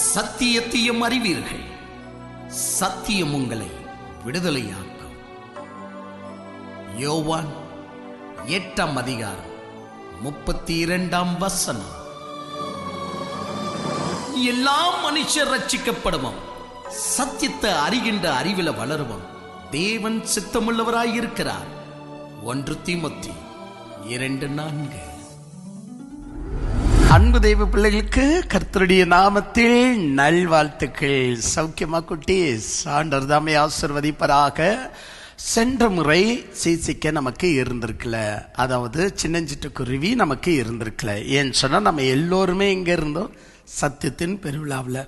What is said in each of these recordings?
சத்தியத்தையும் அறிவீர்கள், சத்தியம் உங்களை விடுதலையாக்கும். யோவான் 8:32. எல்லா மனுஷர் ரட்சிக்கப்படுவோம், சத்தியத்தை அறிகின்ற அறிவில வளருவோம். தேவன் சித்தமுள்ளவராயிருக்கிறார். 1 தீமோத்தேயு 2:4. அன்பு தெய்வ பிள்ளைகளுக்கு கர்த்தருடைய நாமத்தில் நல்வாழ்த்துக்கள். சௌக்கியமா குட்டீஸ்? ஆண்டவர் தாமே ஆசீர்வதிப்பராக. சென்ற முறை சீசிக்க நமக்கு இருந்திருக்கல, அதாவது சின்னஞ்சிட்டுக்குருவி நமக்கு இருந்திருக்கல. ஏன்னு சொன்னால் நம்ம எல்லோருமே இங்கே இருந்தோம் சத்தியத்தின் பெருவிழாவில்.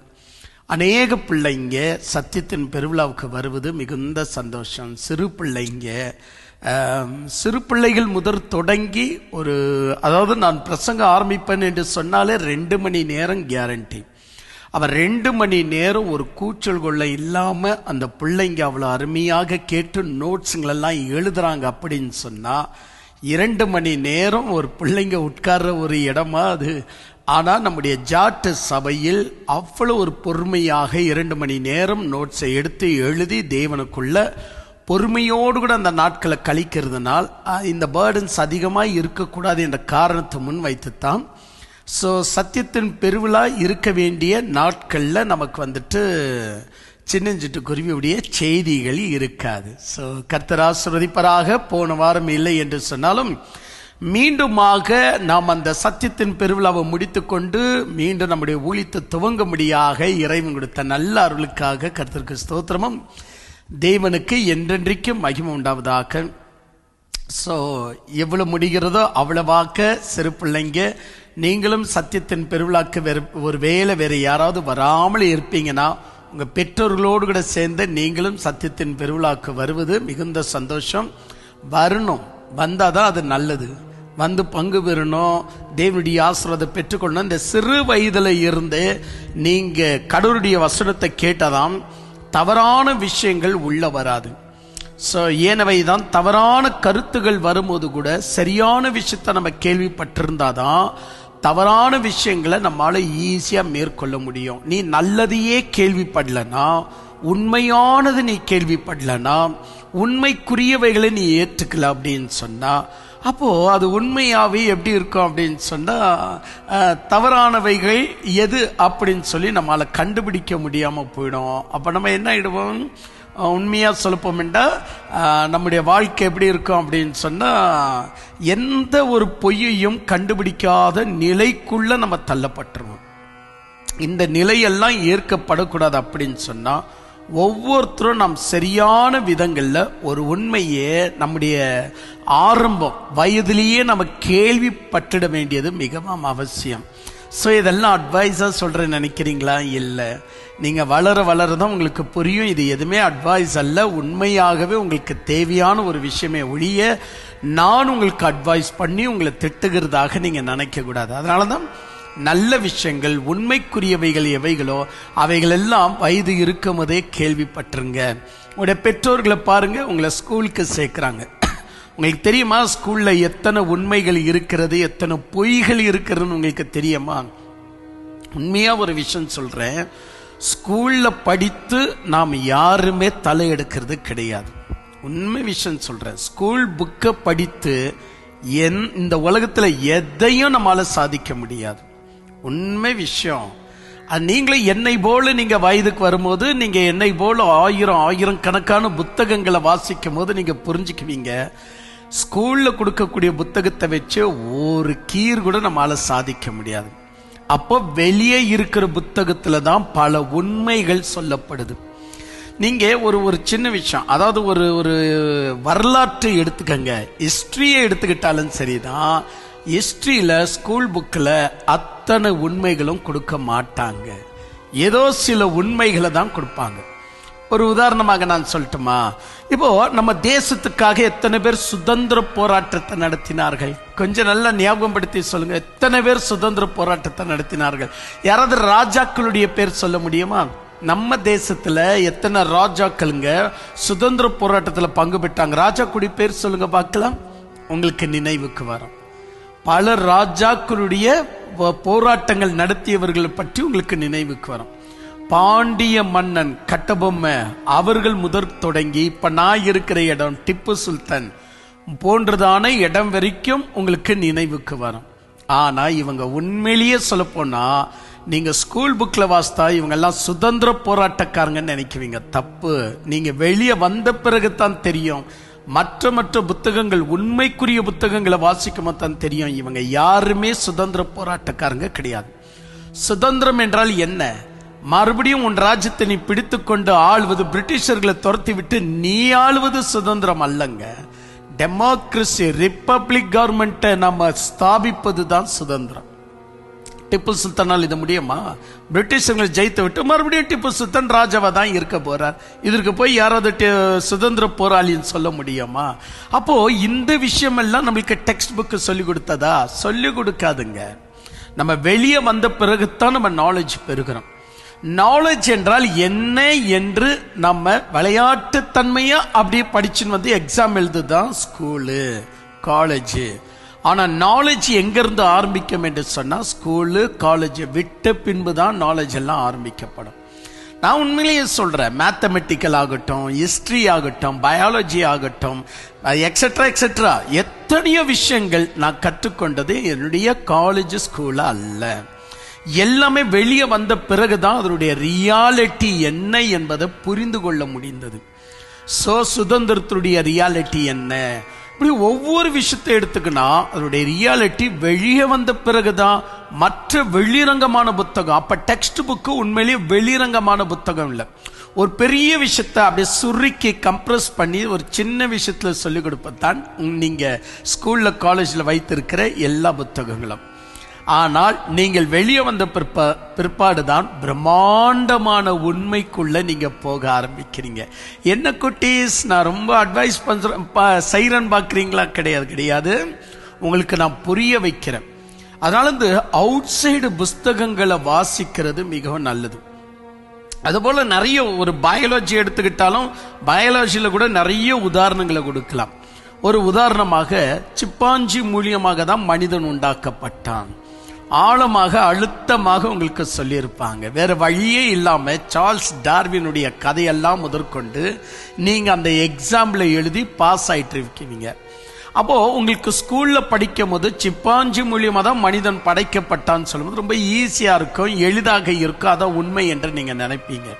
அநேக பிள்ளைங்க சத்தியத்தின் பெருவிழாவுக்கு வருவது மிகுந்த சந்தோஷம். சிறு பிள்ளைகள் முதல் தொடங்கி அதாவது நான் பிரசங்க ஆரம்பிப்பேன் என்று சொன்னாலே 2 மணி நேரம் கேரண்டி. அவன் 2 மணி நேரம் ஒரு கூச்சல் கொள்ள இல்லாமல் அந்த பிள்ளைங்க அவ்வளோ அருமையாக கேட்டு நோட்ஸுங்களெல்லாம் எழுதுறாங்க. அப்படின்னு சொன்னால் 2 மணி நேரம் ஒரு பிள்ளைங்க உட்கார்ற ஒரு இடமா அது. ஆனால் நம்முடைய ஜாட்டு சபையில் அவ்வளோ ஒரு பொறுமையாக 2 மணி நேரம் நோட்ஸை எடுத்து எழுதி தேவனுக்குள்ள பொறுமையோடு கூட அந்த நாட்களை கழிக்கிறதுனால் இந்த பேர்டன்ஸ் அதிகமாக இருக்கக்கூடாது என்ற காரணத்தை முன் வைத்துத்தான் சத்தியத்தின் பெருவிழா இருக்க வேண்டிய நாட்களில் நமக்கு சின்னஞ்சிட்டுக்குருவியுடைய செய்திகள் இருக்காது. கர்த்தர் ஆசீர்வதிப்பராக. போன வாரம் இல்லை என்று சொன்னாலும் மீண்டுமாக நாம் அந்த சத்தியத்தின் பெருவிழாவை முடித்து கொண்டு மீண்டும் நம்முடைய ஊழியத்தை துவங்கும்படியாக இறைவன் கொடுத்த நல்ல அருளுக்காக கர்த்தருக்கு ஸ்தோத்திரமும், தேவனுக்கு என்றென்றைக்கும் மகிமை உண்டாவதாக. எவ்வளவு முடிகிறதோ அவ்வளவாக்க சிறு பிள்ளைங்க நீங்களும் சத்தியத்தின் பெருவிழாக்கு ஒரு வேறு யாராவது வராமல் இருப்பீங்கன்னா உங்கள் பெற்றோர்களோடு கூட சேர்ந்து நீங்களும் சத்தியத்தின் பெருவிழாக்கு வருவது மிகுந்த சந்தோஷம். வரணும், வந்தாதான் அது நல்லது. வந்து பங்கு பெறணும், தேவனுடைய ஆசீர்வாதத்தை பெற்றுக்கொள்ளணும். இந்த சிறு வயதில் இருந்து நீங்கள் கடவுளுடைய வசனத்தை கேட்டதாம் தவறான விஷயங்கள் உள்ள வராது. ஏனவைதான் தவறான கருத்துகள் வரும்போது கூட சரியான விஷயத்தை நம்ம கேள்விப்பட்டிருந்தாதான் தவறான விஷயங்களை நம்மளால ஈஸியாக மேற்கொள்ள முடியும். நீ நல்லதையே கேள்விப்படலனா, உண்மையானது நீ கேள்விப்படலனா, உண்மைக்குரியவைகளை நீ ஏற்றுக்கல அப்படின்னு சொன்னா அப்போ அது உண்மையாவே எப்படி இருக்கும் அப்படின்னு சொன்னா தவறானவைகள் எது அப்படின்னு சொல்லி நம்மளால கண்டுபிடிக்க முடியாம போயிடும். அப்ப நம்ம என்ன ஆயிடுவோம்? உண்மையா சொல்லப்போம் என்றால் நம்முடைய வாழ்க்கை எப்படி இருக்கும் அப்படின்னு சொன்னா எந்த ஒரு பொய்யையும் கண்டுபிடிக்காத நிலைக்குள்ள நம்ம தள்ளப்பட்டுருவோம். இந்த நிலையெல்லாம் ஏற்கப்படக்கூடாது. அப்படின்னு சொன்னா ஒவ்வொருத்தரும் நாம் சரியான விதங்கள்ல ஒரு உண்மையே நம்முடைய ஆரம்பம் வயதிலேயே நம்ம கேள்விப்பட்டிட வேண்டியது மிகவும் அவசியம். இதெல்லாம் அட்வைஸா சொல்றேன்னு நினைக்கிறீங்களா? இல்லை, நீங்க வளர வளரதான் உங்களுக்கு புரியும். இது எதுவுமே அட்வைஸ் அல்ல, உண்மையாகவே உங்களுக்கு தேவையான ஒரு விஷயமே ஒழிய நான் உங்களுக்கு அட்வைஸ் பண்ணி உங்களை திட்டுகிறதாக நீங்க நினைக்க கூடாது. அதனாலதான் நல்ல விஷயங்கள் உண்மைக்குரியவைகள் எவைகளோ அவைகள் எல்லாம் வயது இருக்கும் போதே கேள்விப்பட்டுருங்க. உங்களுடைய பெற்றோர்களை பாருங்க, உங்களை ஸ்கூலுக்கு சேர்க்கிறாங்க. உங்களுக்கு தெரியுமா ஸ்கூல்ல எத்தனை உண்மைகள் இருக்கிறது, எத்தனை பொய்கள் இருக்கிறதுன்னு உங்களுக்கு தெரியுமா? உண்மையா ஒரு விஷயம் சொல்றேன், ஸ்கூல்ல படித்து நாம் யாருமே தலையெடுக்கிறது கிடையாது. உண்மை விஷயம் சொல்றேன், ஸ்கூல் புக்கை படித்து இந்த உலகத்துல எதையும் நம்மளால சாதிக்க முடியாது. உண்மை விஷயம். நீங்களே என்னை போல நீங்க வயதுக்கு வரும்போது நீங்க என்னை போல ஆயிரம் கணக்கான புத்தகங்களை வாசிக்கும் போது நீங்க புரிஞ்சுக்குவீங்க, ஸ்கூல்ல கொடுக்கக்கூடிய புத்தகத்தை வச்சு ஒரு கீர் கூட நம்மளால சாதிக்க முடியாது. அப்போ வெளியே இருக்கிற புத்தகத்துல தான் பல உண்மைகள் சொல்லப்படுது. நீங்க ஒரு சின்ன விஷயம், அதாவது ஒரு வரலாற்றை எடுத்துக்கங்க, ஹிஸ்டரியை எடுத்துக்கிட்டாலும் சரிதான். ஹிஸ்டரியில ஸ்கூல் புக்கில் அத்தனை உண்மைகளும் கொடுக்க மாட்டாங்க, ஏதோ சில உண்மைகளை தான் கொடுப்பாங்க. ஒரு உதாரணமாக நான் சொல்லட்டுமா? இப்போ நம்ம தேசத்துக்காக எத்தனை பேர் சுதந்திர போராட்டத்தை நடத்தினார்கள்? கொஞ்சம் நல்லா ஞாபகப்படுத்தி சொல்லுங்க. எத்தனை பேர் சுதந்திர போராட்டத்தை நடத்தினார்கள்? யாராவது ராஜாக்களுடைய பேர் சொல்ல முடியுமா? நம்ம தேசத்துல எத்தனை ராஜாக்களுங்க சுதந்திர போராட்டத்தில் பங்கு பெற்றாங்க? ராஜாக்குடி பேர் சொல்லுங்க பார்க்கலாம், உங்களுக்கு நினைவுக்கு வரும். பல ராஜாக்களுடைய போராட்டங்கள் நடத்தியவர்களை பற்றி உங்களுக்கு நினைவுக்கு வரும். பாண்டிய மன்னன் கட்டபொம்மை அவர்கள் முதற் தொடங்கி இப்ப நான் இருக்கிற இடம் திப்பு சுல்தான் போன்றதான இடம் வரைக்கும் உங்களுக்கு நினைவுக்கு வரும். ஆனா இவங்க உண்மையிலேயே சொல்ல போனா, நீங்க ஸ்கூல் புக்ல வாசித்தா இவங்க எல்லாம் சுதந்திர போராட்டக்காரங்கன்னு நினைக்குவீங்க. தப்பு. நீங்க வெளியே வந்த பிறகுதான் தெரியும். மற்ற புத்தகங்கள், உண்மைக்குரிய புத்தகங்களை வாசிக்கும் தான் தெரியும் இவங்க யாருமே சுதந்திர போராட்டக்காரங்க கிடையாது. சுதந்திரம் என்றால் என்ன? மறுபடியும் உன் ராஜ்யத்தை நீ பிடித்து கொண்டு ஆள்வது, பிரிட்டிஷர்களை துரத்தி விட்டு நீ ஆளுவது சுதந்திரம் அல்லங்க. டெமோக்ரஸி, ரிப்பப்ளிக் கவர்மெண்ட்டை நம்ம ஸ்தாபிப்பது தான் சுதந்திரம். திப்பு சுல்தானால் இது முடியுமா? பிரிட்டிஷர்களை ஜெயித்து விட்டு மறுபடியும் திப்பு சுல்தான் ராஜாவா தான் இருக்க போறார். இதற்கு போய் யாராவது சுதந்திர போராளின்னு சொல்ல முடியுமா? அப்போ இந்த விஷயம் எல்லாம் நம்மளுக்கு டெக்ஸ்ட் புக் சொல்லி கொடுத்ததா? சொல்லி கொடுக்காதுங்க. நம்ம வெளியே வந்த பிறகுதான் நம்ம நாலேஜ் பெறுகிறோம். நாலேஜ் என்றால் என்ன என்று நம்ம விளையாட்டு தன்மையா அப்படியே படிச்சுன்னு வந்து எக்ஸாம் எழுதுதான் ஸ்கூலு, காலேஜ். ஆனா நாலேஜ் எங்க இருந்து ஆரம்பிக்கும் என்று சொன்னா, ஸ்கூலு காலேஜ் விட்ட பின்பு தான் நாலேஜ் எல்லாம் ஆரம்பிக்கப்படும். நான் உண்மையிலேயே சொல்றேன், மேத்தமெட்டிக்கல் ஆகட்டும், ஹிஸ்டரி ஆகட்டும், பயாலஜி ஆகட்டும், எக்ஸெட்ரா எக்ஸெட்ரா எத்தனையோ விஷயங்கள் நான் கற்றுக்கொண்டது என்னுடைய காலேஜ் ஸ்கூல்ல அல்ல. எல்லாமே வெளியே வந்த பிறகுதான் அதனுடைய ரியாலிட்டி என்ன என்பதை புரிந்து கொள்ள முடிந்தது. சுதந்திரத்துடைய ரியாலிட்டி என்ன, இப்படி ஒவ்வொரு விஷயத்தை எடுத்துக்கினா அதனுடைய ரியாலிட்டி வெளியே வந்த பிறகுதான். மற்ற வெளிரங்கமான புத்தகம், அப்ப டெக்ஸ்ட் புக்கு உண்மையிலேயே வெளிரங்கமான புத்தகம் இல்லை. ஒரு பெரிய விஷயத்தை அப்படியே சுருக்கி கம்ப்ரஸ் பண்ணி ஒரு சின்ன விஷயத்துல சொல்லிக் கொடுப்பதான் நீங்க ஸ்கூல்ல காலேஜ்ல வைத்திருக்கிற எல்லா புத்தகங்களும். ஆனால் நீங்கள் வெளியே வந்த பிற்பாடுதான் பிரம்மாண்டமான உண்மைக்குள்ள நீங்க போக ஆரம்பிக்கிறீங்க. என்ன குட்டீஸ், நான் ரொம்ப அட்வைஸ் பண்றேன், சைரன் பாக்குறீங்களா? கிடையாது. உங்களுக்கு நான் புரிய வைக்கிறேன். அதனால இந்த அவுட் சைடு புஸ்தகங்களை வாசிக்கிறது மிகவும் நல்லது. அதுபோல நிறைய, ஒரு பயாலஜி எடுத்துக்கிட்டாலும் பயாலஜியில கூட நிறைய உதாரணங்களை கொடுக்கலாம். ஒரு உதாரணமாக, சிப்பாஞ்சி மூலியமாக தான் மனிதன் உண்டாக்கப்பட்டான். ஆழமாக அழுத்தமாக உங்களுக்கு சொல்லியிருப்பாங்க. வேற வழியே இல்லாம சார்ல்ஸ் டார்வினுடைய கதையெல்லாம் முதற்கொண்டு நீங்க அந்த எக்ஸாம்ல எழுதி பாஸ் ஆயிட்டு இருக்கீங்க. அப்போ உங்களுக்கு ஸ்கூல்ல படிக்கும் போது சிப்பாஞ்சி மூலியமா தான் மனிதன் படைக்கப்பட்டான்னு சொல்லும்போது ரொம்ப ஈஸியா இருக்கும், எளிதாக இருக்கும், அதான் உண்மை என்று நீங்க நினைப்பீங்க.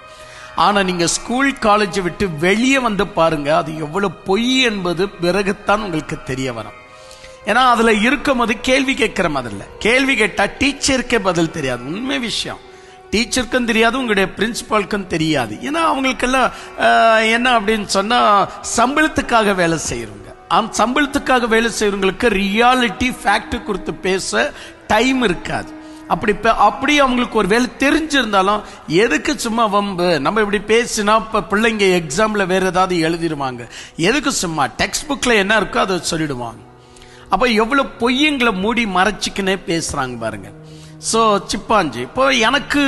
ஆனா நீங்க ஸ்கூல் காலேஜை விட்டு வெளியே வந்து பாருங்க, அது எவ்வளவு பொய் என்பது பிறகுத்தான் உங்களுக்கு தெரிய வரும். ஏன்னா அதுல இருக்கும் போது கேள்வி கேட்கிற மாதிரி இல்லை. கேள்வி கேட்டா டீச்சருக்கே பதில் தெரியாது. உண்மை விஷயம், டீச்சருக்கும் தெரியாது, உங்களுடைய பிரின்சிபாலுக்கும் தெரியாது. ஏன்னா அவங்களுக்கெல்லாம் என்ன அப்படின்னு சொன்னா, சம்பளத்துக்காக வேலை செய்யறவங்க. சம்பளத்துக்காக வேலை செய்யறவங்களுக்கு ரியாலிட்டி ஃபேக்ட் குறித்து பேச டைம் இருக்காது. அப்படி அவங்களுக்கு ஒரு வேலை தெரிஞ்சிருந்தாலும் எதுக்கு சும்மா வம்பு, நம்ம இப்படி பேசினா இப்ப பிள்ளைங்க எக்ஸாம்ல வேற ஏதாவது எழுதிடுவாங்க, எதுக்கு சும்மா டெக்ஸ்ட் புக்ல என்ன இருக்கோ அதை சொல்லிடுவாங்க. அப்ப எவ்வளவு பொய்யங்களை மூடி மறைச்சிக்கினே பேசுறாங்க பாருங்க. சோ சிப்பாஞ்சி, இப்போ எனக்கு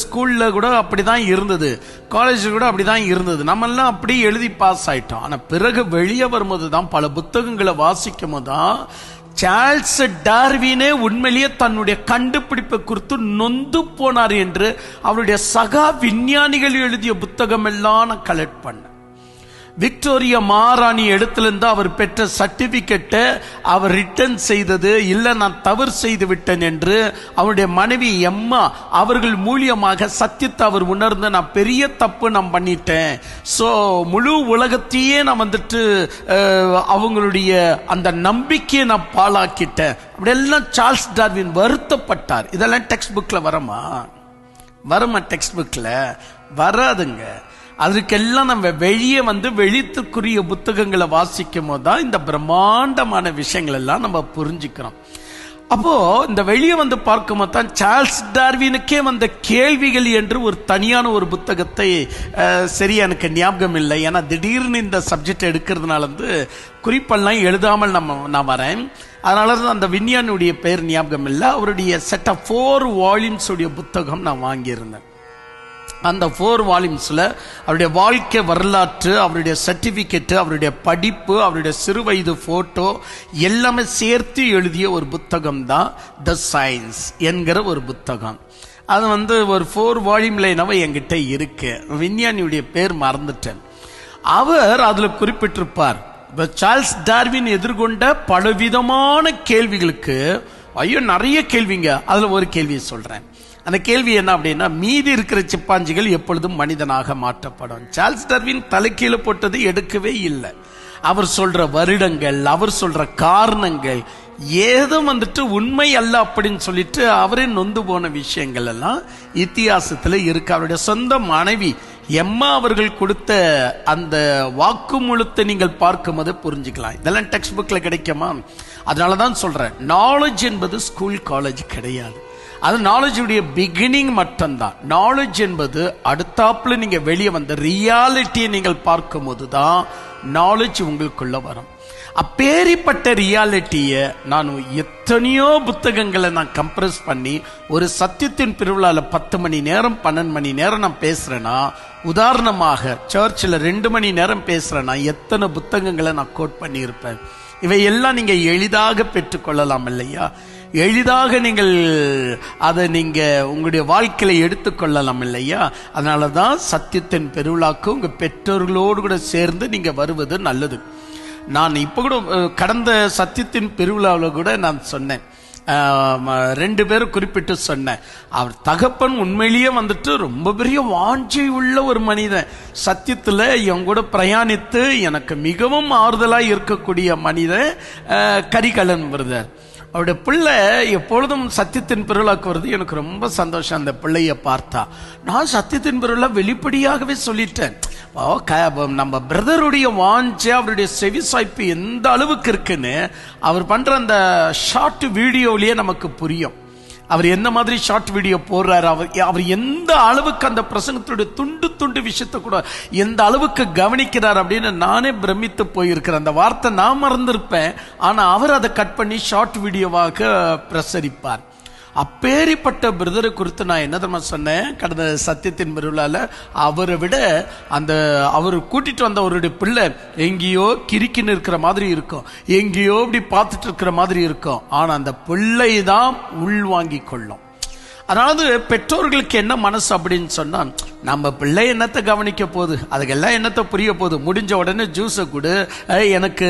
ஸ்கூல்ல கூட அப்படிதான் இருந்தது, காலேஜ்ல கூட அப்படிதான் இருந்தது. நம்ம எல்லாம் அப்படி எழுதி பாஸ் ஆயிட்டோம். ஆனா பிறகு வெளியே வரும்போது தான், பல புத்தகங்களை வாசிக்கும் போதுதான் சார்ல்ஸ் டார்வினே உண்மையிலேயே தன்னுடைய கண்டுபிடிப்பை குறித்து நொந்து போனார் என்று அவருடைய சகா விஞ்ஞானிகள் எழுதிய புத்தகம் எல்லாம் நான் கலெக்ட் பண்ணேன். விக்டோரியா மகாராணி இடத்திலிருந்து அவர் பெற்ற சர்டிபிகேட்டை அவர் ரிட்டர்ன் செய்தது இல்லை, நான் தவறு செய்து விட்டேன் என்று அவருடைய மனைவி எம்மா அவர்கள் மூலியமாக சத்தியத்தை அவர் உணர்ந்து, நான் பெரிய தப்பு நான் பண்ணிட்டேன், ஸோ முழு உலகத்தையே நான் வந்துட்டு அவங்களுடைய அந்த நம்பிக்கையை நான் பாழாக்கிட்டேன், அப்படியெல்லாம் சார்ல்ஸ் டார்வின் வருத்தப்பட்டார். இதெல்லாம் டெக்ஸ்ட் புக்ல வருமா? டெக்ஸ்ட் புக்ல வராதுங்க. அதுக்கெல்லாம் நம்ம வெளியே வந்து வெளித்துக்குரிய புத்தகங்களை வாசிக்கும் போது தான் இந்த பிரம்மாண்டமான விஷயங்கள் எல்லாம் நம்ம புரிஞ்சுக்கிறோம். அப்போ இந்த வெளியே வந்து பார்க்கும் போது தான் சார்ல்ஸ் டார்வினுக்கே வந்த கேள்விகள் என்று ஒரு தனியான ஒரு புத்தகத்தை, சரியா எனக்கு ஞாபகம் இல்லை, ஏன்னா திடீர்னு இந்த சப்ஜெக்ட் எடுக்கிறதுனால வந்து குறிப்பெல்லாம் எழுதாமல் நான் வரேன். அதனால தான் அந்த விஞ்ஞானியுடைய பெயர் ஞாபகம் இல்லை. அவருடைய செட் ஆஃப் 4 வால்யூம்ஸ் உடைய புத்தகம் நான் வாங்கியிருந்தேன். அந்த 4 வால்யூம்ஸ்ல அவருடைய வாழ்க்கை வரலாற்று, அவருடைய சர்டிபிகேட், அவருடைய படிப்பு, அவருடைய சிறுவயது போட்டோ எல்லாமே சேர்த்து எழுதிய ஒரு புத்தகம் தான் த சயின்ஸ் என்கிற ஒரு புத்தகம். அது ஒரு 4 வால்யூம்ல என்னவோ என்கிட்ட இருக்கு. விஞ்ஞானியுடைய பேர் மறந்துட்டேன். அவர் அதுல குறிப்பிட்டிருப்பார், சார்ல்ஸ் டார்வின் எதிர்கொண்ட பலவிதமான கேள்விகளுக்கு நிறைய கேள்விங்க. அதுல ஒரு கேள்வியை சொல்றேன். அந்த கேள்வி என்ன அப்படின்னா, மீதி இருக்கிற சிப்பாஞ்சிகள் எப்பொழுதும் மனிதனாக மாற்றப்படும். சார்ல்ஸ் டார்வின் தலைக்கீழ போட்டது எடுக்கவே இல்லை. அவர் சொல்ற வருடங்கள், அவர் சொல்ற காரணங்கள் ஏதும் உண்மை அல்ல அப்படின்னு சொல்லிட்டு அவரே நொந்து போன விஷயங்கள் எல்லாம் இத்தியாசத்துல இருக்கு. அவருடைய சொந்த மனைவி எம்மா அவர்கள் கொடுத்த அந்த வாக்குமூலத்தை நீங்கள் பார்க்கும்போது புரிஞ்சுக்கலாம். இதெல்லாம் டெக்ஸ்ட் புக்ல கிடைக்குமா? அதனாலதான் சொல்றேன், நாலேஜ் என்பது ஸ்கூல் காலேஜ் கிடையாது. அது நாலேஜுடைய பிகினிங் மட்டும்தான். நாலேஜ் என்பது அடுத்தாப்புல நீங்க வெளியே வந்த ரியாலிட்டியை நீங்கள் பார்க்கும் போதுதான் நாலேஜ் உங்களுக்குள்ள வரும். அப்பேரிப்பட்ட ரியாலிட்டியை நான் எத்தனையோ புத்தகங்களை நான் கம்ப்ரஸ் பண்ணி ஒரு சத்தியத்தின் பெருவிழால 10 மணி நேரம் 12 மணி நேரம் நான் பேசுறேன்னா, உதாரணமாக சர்ச்சில் 2 மணி நேரம் பேசுறேன்னா எத்தனை புத்தகங்களை நான் கோட் பண்ணி இருப்பேன். இவை எல்லாம் நீங்க எளிதாக பெற்றுக்கொள்ளலாம் இல்லையா? எளிதாக நீங்கள் அதை நீங்க உங்களுடைய வாழ்க்கையில எடுத்துக்கொள்ளலாம் இல்லையா? அதனாலதான் சத்தியத்தின் பெருவிழாக்கு உங்க பெற்றோர்களோடு கூட சேர்ந்து நீங்க வருவது நல்லது. நான் இப்ப கூட கடந்த சத்தியத்தின் பெருவிழாவில் கூட நான் சொன்னேன், 2 பேரும் குறிப்பிட்டு சொன்னேன். அவர் தகப்பன் உண்மையிலேயே ரொம்ப பெரிய வாஞ்சை உள்ள ஒரு மனிதன். சத்தியத்துல என் கூட பிரயாணித்து எனக்கு மிகவும் ஆறுதலா இருக்கக்கூடிய மனிதன் கரிகலன் பிரதர். அவருடைய பிள்ளை எப்பொழுதும் சத்தியத்தின் பெருவிழாக்கு வருது. எனக்கு ரொம்ப சந்தோஷம் அந்த பிள்ளைய பார்த்தா. நான் சத்தியத்தின் பெருவிழா வெளிப்படையாகவே சொல்லிட்டேன், நம்ம பிரதருடைய வாஞ்சை, அவருடைய செவிசாய்ப்பு எந்த அளவுக்கு இருக்குன்னு அவர் பண்ற அந்த ஷார்ட் வீடியோலயே நமக்கு புரியும். அவர் என்ன மாதிரி ஷார்ட் வீடியோ போடுறாரு, அவர் எந்த அளவுக்கு அந்த பிரசங்கத்துடைய துண்டு விஷயத்தை கூட எந்த அளவுக்கு கவனிக்கிறார் அப்படின்னு நானே பிரமித்து போயிருக்கிறேன். அந்த வார்த்தை நான் மறந்திருப்பேன், ஆனா அவர் அதை கட் பண்ணி ஷார்ட் வீடியோவாக பிரசரிப்பார். அப்பேரிப்பட்ட பிரதரை குறித்து நான் என்ன தெரியுமா சொன்னேன் கடந்த சத்தியத்தின் பெருவிழால? அவரை விட அவர் கூட்டிட்டு வந்த அவருடைய பிள்ளை எங்கேயோ கிறுக்கின்னு இருக்கிற மாதிரி இருக்கும், எங்கேயோ இப்படி பார்த்துட்டு இருக்கிற மாதிரி இருக்கும். ஆனா அந்த பிள்ளை தான் உள்வாங்கி கொள்ளும். அதாவது பெற்றோர்களுக்கு என்ன மனசு அப்படின்னு சொன்னா, நம்ம பிள்ளை என்னத்தை கவனிக்க போகுது, அதுக்கெல்லாம் என்னத்தை புரிய போகுது, முடிஞ்ச உடனே ஜூஸை கொடு, எனக்கு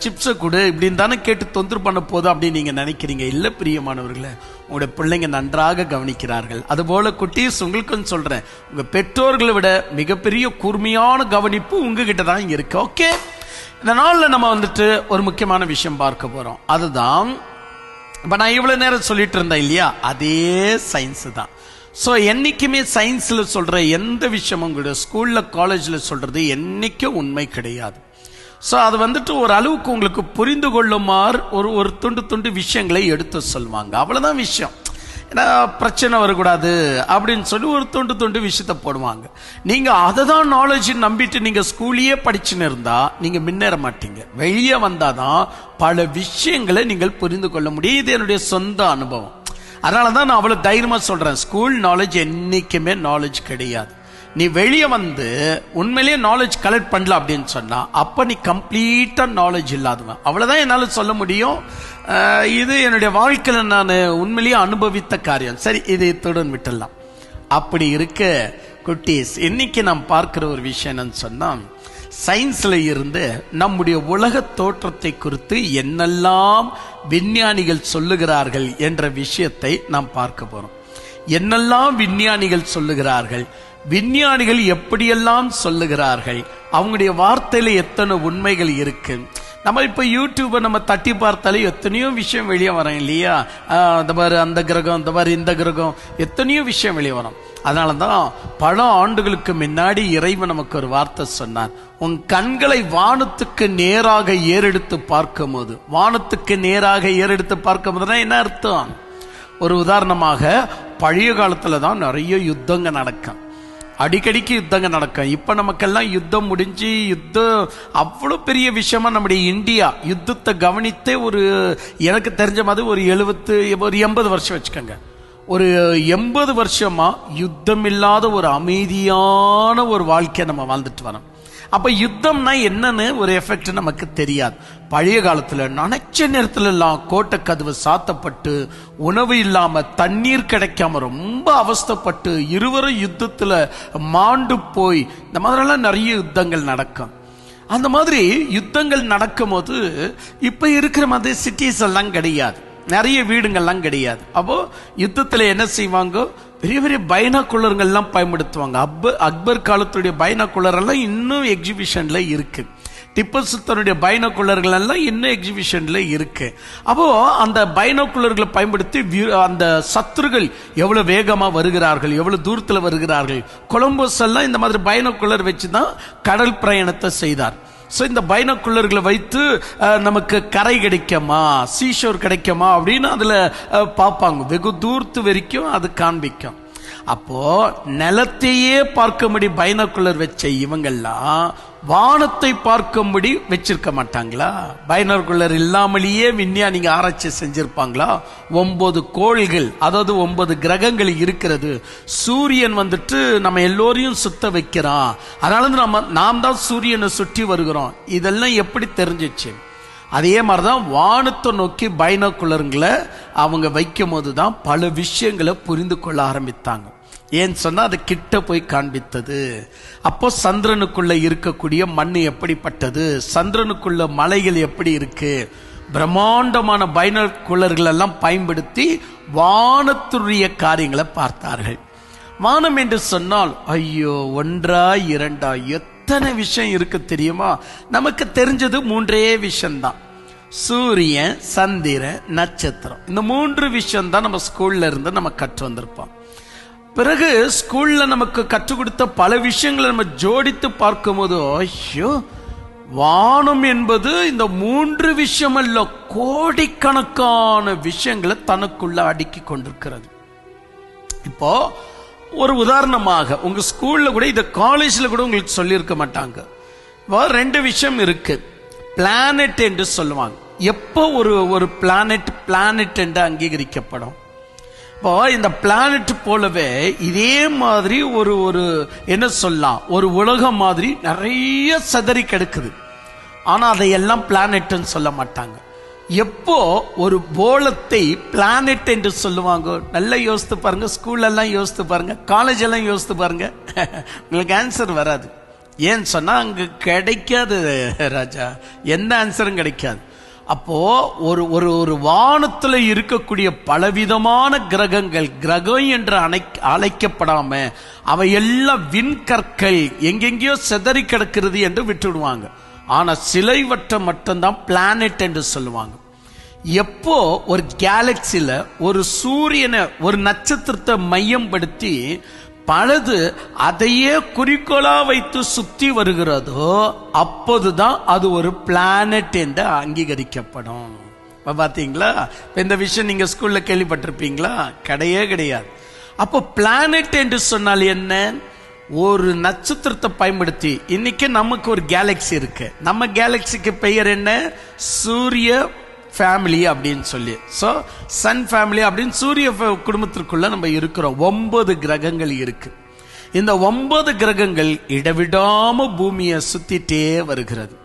சிப்ஸை கொடு, இப்படின்னு தானே கேட்டு தொந்தரவு பண்ண போதும் அப்படின்னு நீங்க நினைக்கிறீங்க. இல்ல பிரியமானவர்களே, உங்களுடைய பிள்ளைங்க நன்றாக கவனிக்கிறார்கள். அதுபோல குட்டீஸ் உங்களுக்கும் சொல்றேன், உங்க பெற்றோர்களை விட மிகப்பெரிய கூர்மையான கவனிப்பு உங்ககிட்ட தான் இருக்கு. ஓகே, இந்த நாள்ல நம்ம ஒரு முக்கியமான விஷயம் பார்க்க போறோம். அதுதான் இப்ப நான் இவ்வளவு நேரம் சொல்லிட்டு இருந்தேன் இல்லையா, அதே சயின்ஸ் தான். சோ என்னைக்குமே சயின்ஸ்ல சொல்ற எந்த விஷயமும் உங்களுடைய ஸ்கூல்ல காலேஜ்ல சொல்றது என்னைக்கும் உண்மை கிடையாது. சோ அது ஒரு அளவுக்கு உங்களுக்கு புரிந்து கொள்ளுமாறு ஒரு துண்டு விஷயங்களை எடுத்து சொல்லுவாங்க, அவ்வளவுதான் விஷயம். ஏன்னா பிரச்சனை வரக்கூடாது அப்படின்னு சொல்லி ஒரு துண்டு விஷயத்த போடுவாங்க. நீங்க அதை தான் நாலேஜ் நம்பிட்டு நீங்க ஸ்கூல்லையே படிச்சுன்னு இருந்தா நீங்க முன்னேற மாட்டீங்க. வெளியே வந்தாதான் பல விஷயங்களை நீங்கள் புரிந்து கொள்ள முடியும். இது என்னுடைய சொந்த அனுபவம். அதனாலதான் நான் அவ்வளவு தைரியமா சொல்றேன், ஸ்கூல் நாலேஜ் என்னைக்குமே நாலேஜ் கிடையாது. நீ வெளியே வந்து உண்மையிலேயே நாலேஜ் கலெக்ட் பண்ணல அப்படின்னு சொன்னா அப்ப நீ கம்ப்ளீட்டா நாலேஜ் இல்லாதவன். அவ்வளவுதான் என்னால சொல்ல முடியும். இது என்னுடைய வாழ்க்கையில நான் உண்மையிலேயே அனுபவித்த காரியம். சரி, இது இத்துடன் விட்டுடலாம். அப்படி இருக்க குட்டீஸ், இன்னைக்கு நாம் பார்க்கிற ஒரு விஷயம் என்னன்னு சொன்னா, சயின்ஸ்ல இருந்து நம்முடைய உலக தோற்றத்தை குறித்து என்னெல்லாம் விஞ்ஞானிகள் சொல்லுகிறார்கள் என்ற விஷயத்தை நாம் பார்க்க போறோம். என்னெல்லாம் விஞ்ஞானிகள் சொல்லுகிறார்கள், விஞ்ஞானிகள் எப்படியெல்லாம் சொல்லுகிறார்கள், அவங்களுடைய வார்த்தையில எத்தனை உண்மைகள் இருக்கு. நம்ம இப்ப யூடியூபை நம்ம தட்டி பார்த்தாலே எத்தனையோ விஷயம் வெளியே வரும் இல்லையா? இந்த மாதிரி அந்த கிரகம், இந்த மாதிரி இந்த கிரகம், எத்தனையோ விஷயம் வெளியே வரும். அதனாலதான் பல ஆண்டுகளுக்கு முன்னாடி இறைவன் நமக்கு ஒரு வார்த்தை சொன்னார், உன் கண்களை வானத்துக்கு நேராக ஏறெடுத்து பார்க்கும் போது. வானத்துக்கு நேராக ஏறெடுத்து பார்க்கும் போதுனா என்ன அர்த்தம்? ஒரு உதாரணமாக, பழைய காலத்துல தான் நிறைய யுத்தங்க நடக்கும், அடிக்கடிக்கு யுத்தங்க நடக்கும். இப்ப நமக்கெல்லாம் யுத்தம் முடிஞ்சு யுத்தம் அவ்வளவு பெரிய விஷயமா நம்முடைய இந்தியா யுத்தத்தை கவனித்தே எனக்கு தெரிஞ்ச மாதிரி ஒரு 80 வருஷம் வச்சுக்கோங்க. ஒரு 80 வருஷமா யுத்தம் இல்லாத ஒரு அமைதியான ஒரு வாழ்க்கையை நம்ம வாழ்ந்துட்டு வரோம். அப்ப யுத்தம்னா என்னன்னு ஒரு எஃபெக்ட் நமக்கு தெரியாது. பழைய காலத்துல நினைச்ச நேரத்துல எல்லாம் கோட்டை கதவு சாத்தப்பட்டு, உணவு இல்லாம தண்ணீர் கிடைக்காம ரொம்ப அவஸ்தைப்பட்டு, இருவரும் யுத்தத்துல மாண்டு போய், இந்த மாதிரிலாம் நிறைய யுத்தங்கள் நடக்கும். அந்த மாதிரி யுத்தங்கள் நடக்கும் போது இப்ப இருக்கிற மாதிரி சிட்டிஸ் எல்லாம் கிடையாது, நிறைய வீடுங்கள்லாம் கிடையாது. அப்போ யுத்தத்துல என்ன செய்வாங்க, பெரிய பெரிய பைனாகுலர்கள்லாம் பயன்படுத்துவாங்க. அக்பர் காலத்துடைய பைனாகுலர் எல்லாம் இன்னும் எக்ஸிபிஷன்ல இருக்கு. டிப்பு சுல்தானுடைய பைனாகுலர்கள் எல்லாம் இன்னும் எக்ஸிபிஷன்ல இருக்கு. அப்போ அந்த பைனாகுலர்களை பயன்படுத்தி அந்த சத்துருகள் எவ்வளவு வேகமா வருகிறார்கள், எவ்வளவு தூரத்தில் வருகிறார்கள். கொலம்பஸ் எல்லாம் இந்த மாதிரி பைனாகுலர் வச்சுதான் கடல் பிரயாணத்தை செய்தார். ஸோ இந்த பைனாகுலர்களை வைத்து நமக்கு கரை கிடைக்குமா, சீஷோர் கிடைக்குமா அப்படின்னு அதுல பார்ப்பாங்க. வெகு தூரத்து வரைக்கும் அது காண்பிக்கும். அப்போ நிலத்தையே பார்க்கும்படி பைனாகுலர் வச்ச இவங்கெல்லாம் வானத்தை பார்க்கும்படி வச்சிருக்க மாட்டாங்களா? பைனாகுலர் இல்லாமலேயே விஞ்ஞானிங்க ஆராய்ச்சி செஞ்சிருப்பாங்களா? 9 கோள்கள், அதாவது 9 கிரகங்கள் இருக்கிறது. சூரியன் வந்துட்டு நம்ம எல்லோரையும் சுத்த வைக்கிறான், அதனால நாம் தான் சூரியனை சுற்றி வருகிறோம். இதெல்லாம் எப்படி தெரிஞ்சிச்சு? அதே மாதிரிதான் வானத்தை நோக்கி பைனாகுலர்களை அவங்க வைக்கும் போதுதான் பல விஷயங்களை புரிந்து கொள்ள ஆரம்பித்தாங்க. ஏன்னு சொன்னா அது கிட்ட போய் காண்பித்தது. அப்போ சந்திரனுக்குள்ள இருக்கக்கூடிய மண் எப்படிப்பட்டது, சந்திரனுக்குள்ள மலைகள் எப்படி இருக்கு, பிரம்மாண்டமான பைனாகுலர்கள் எல்லாம் பயன்படுத்தி வானத்துடைய காரியங்களை பார்த்தார்கள். வானம் என்று சொன்னால் ஐயோ, 1 2 எத்தனை விஷயம் இருக்கு தெரியுமா? நமக்கு தெரிஞ்சது 3 விஷயம்தான். சூரியன், சந்திரன், நட்சத்திரம். இந்த 3 விஷயம் தான் நம்ம ஸ்கூல்ல இருந்து நம்ம கற்று வந்திருப்போம். பிறகு ஸ்கூல்ல நமக்கு கற்றுக் கொடுத்த பல விஷயங்களை நம்ம ஜோடித்து பார்க்கும் போது ஐயோ, வானம் என்பது இந்த 3 விஷயம் அல்ல, கோடிக்கணக்கான விஷயங்களை தனக்குள்ள அடுக்கி கொண்டிருக்கிறது. இப்போ ஒரு உதாரணமாக உங்க ஸ்கூல்ல கூட, இந்த காலேஜ்ல கூட உங்களுக்கு சொல்லியிருக்க மாட்டாங்க. 2 விஷயம் இருக்கு. பிளானட் என்று சொல்லுவாங்க. எப்போ ஒரு பிளானட் என்று அங்கீகரிக்கப்படும்? இப்போ இந்த பிளானட் போலவே இதே மாதிரி ஒரு என்ன சொல்லலாம், ஒரு உலகம் மாதிரி நிறைய சதறி கிடக்குது. ஆனா அதையெல்லாம் பிளானட்னு சொல்ல மாட்டாங்க. எப்போ ஒரு கோளத்தை பிளானட் என்று சொல்லுவாங்க? நல்லா யோசித்து பாருங்க, ஸ்கூல்ல எல்லாம் யோசித்து பாருங்க, காலேஜ் எல்லாம் யோசித்து பாருங்க, உங்களுக்கு ஆன்சர் வராது. ஏன்னு சொன்னா அங்க கிடைக்காது ராஜா, எந்த ஆன்சரும் கிடைக்காது. அப்போ ஒரு வானத்துல இருக்கக்கூடிய பலவிதமான கிரகங்கள், கிரகம் என்று அழைக்கப்படாம அவை எல்லாம் விண்கற்கள் எங்கெங்கயோ செதறி கிடக்கிறது என்று விட்டுடுவாங்க. ஆனா சிலைவற்றை மட்டும்தான் பிளானட் என்று சொல்லுவாங்க. எப்போ ஒரு கேலக்சில ஒரு சூரியனை, ஒரு நட்சத்திரத்தை மையம் படுத்தி பலது அதையே குறிக்கோளா வைத்து சுத்தி வருகிறதோ அப்போதுதான் அது ஒரு பிளானட் என்று அங்கீகரிக்கப்படும். பாத்தீங்களா? இந்த விஷயம் நீங்க ஸ்கூல்ல கேள்விப்பட்டிருப்பீங்களா? கிடையாது. அப்போ பிளானட் என்று சொன்னால் என்ன? ஒரு நட்சத்திரத்தை பயன்படுத்தி, இன்னைக்கு நமக்கு ஒரு கேலக்சி இருக்கு. நம்ம கேலக்சிக்கு பெயர் என்ன? சூரிய ஃபேமிலி அப்படின்னு சொல்லி. சோ சன் ஃபேமிலி அப்படின்னு சூரிய குடும்பத்திற்குள்ள நம்ம இருக்கிறோம். 9 கிரகங்கள் இருக்கு. இந்த 9 கிரகங்கள் இடவிடாம பூமியை சுத்திட்டே வருகிறது.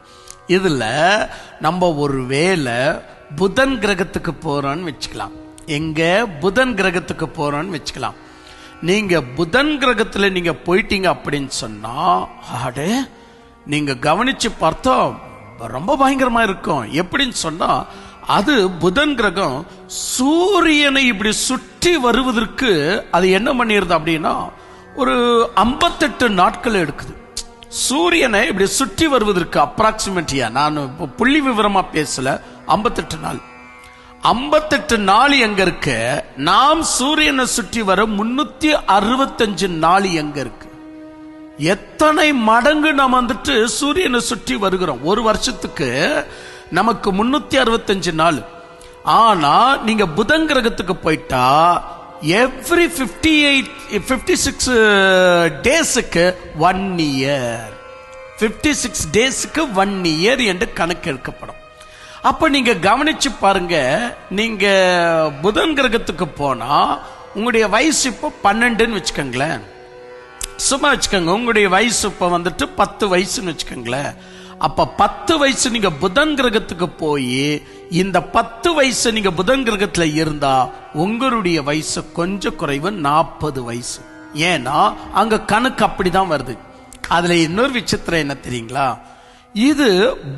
இதுல நம்ம ஒருவேளை புதன் கிரகத்துக்கு போறோம்னு வச்சுக்கலாம். எங்க புதன் கிரகத்துக்கு போறோம்னு வச்சுக்கலாம். நீங்க புதன் கிரகத்துல நீங்க போயிட்டீங்க அப்படின்னு சொன்னா, நீங்க கவனிச்சு பார்த்தா ரொம்ப பயங்கரமா இருக்கும். எப்படின்னு சொன்னா, அது புதன் கிரகம் சூரியனை இப்படி சுற்றி வருவதற்கு அது என்ன பண்ணிருது அப்படின்னா, ஒரு 58 நாட்கள் எடுக்குது. சூரியனை இப்படி சுற்றி வருவதற்கு அப்ராக்சிமேட்டியா, நான் புள்ளி விவரமா பேசல, 58 நாள். 58 நாள் எங்க இருக்கு? நாம் சூரியனை சுற்றி வர 365 நாள் எங்க இருக்கு? எத்தனை மடங்கு நாம் வந்துட்டு சூரியனை சுற்றி வருகிறோம்? ஒரு வருஷத்துக்கு நமக்கு 365 நாள். ஆனா நீங்க புதன் கிரகத்துக்கு போயிட்டா எவ்ரி 56 டேஸுக்கு 1 இயர், 56 டேஸுக்கு 1 இயர் என்று கணக்கு எடுக்கப்படும். அப்ப நீங்க கவனிச்சு பாருங்க, நீங்க புதன் கிரகத்துக்கு போனா உங்களுடைய வயசு இப்போ 12ன்னு வச்சுக்கோங்களேன், சும்மா வச்சுக்கோங்க. உங்களுடைய வயசு இப்போ வந்துட்டு 10 வயசுன்னு வச்சுக்கோங்களேன். அப்ப 10 வயசு நீங்க புதன் கிரகத்துக்கு போய் இந்த 10 வயசு நீங்க புதன் கிரகத்துல இருந்தா உங்களுடைய வயசு கொஞ்சம் குறைவு 40 வயசு. ஏன்னா அங்க கணக்கு அப்படிதான் வருது. அதுல இன்னொரு விசித்திரம் என்ன தெரியுங்களா? இது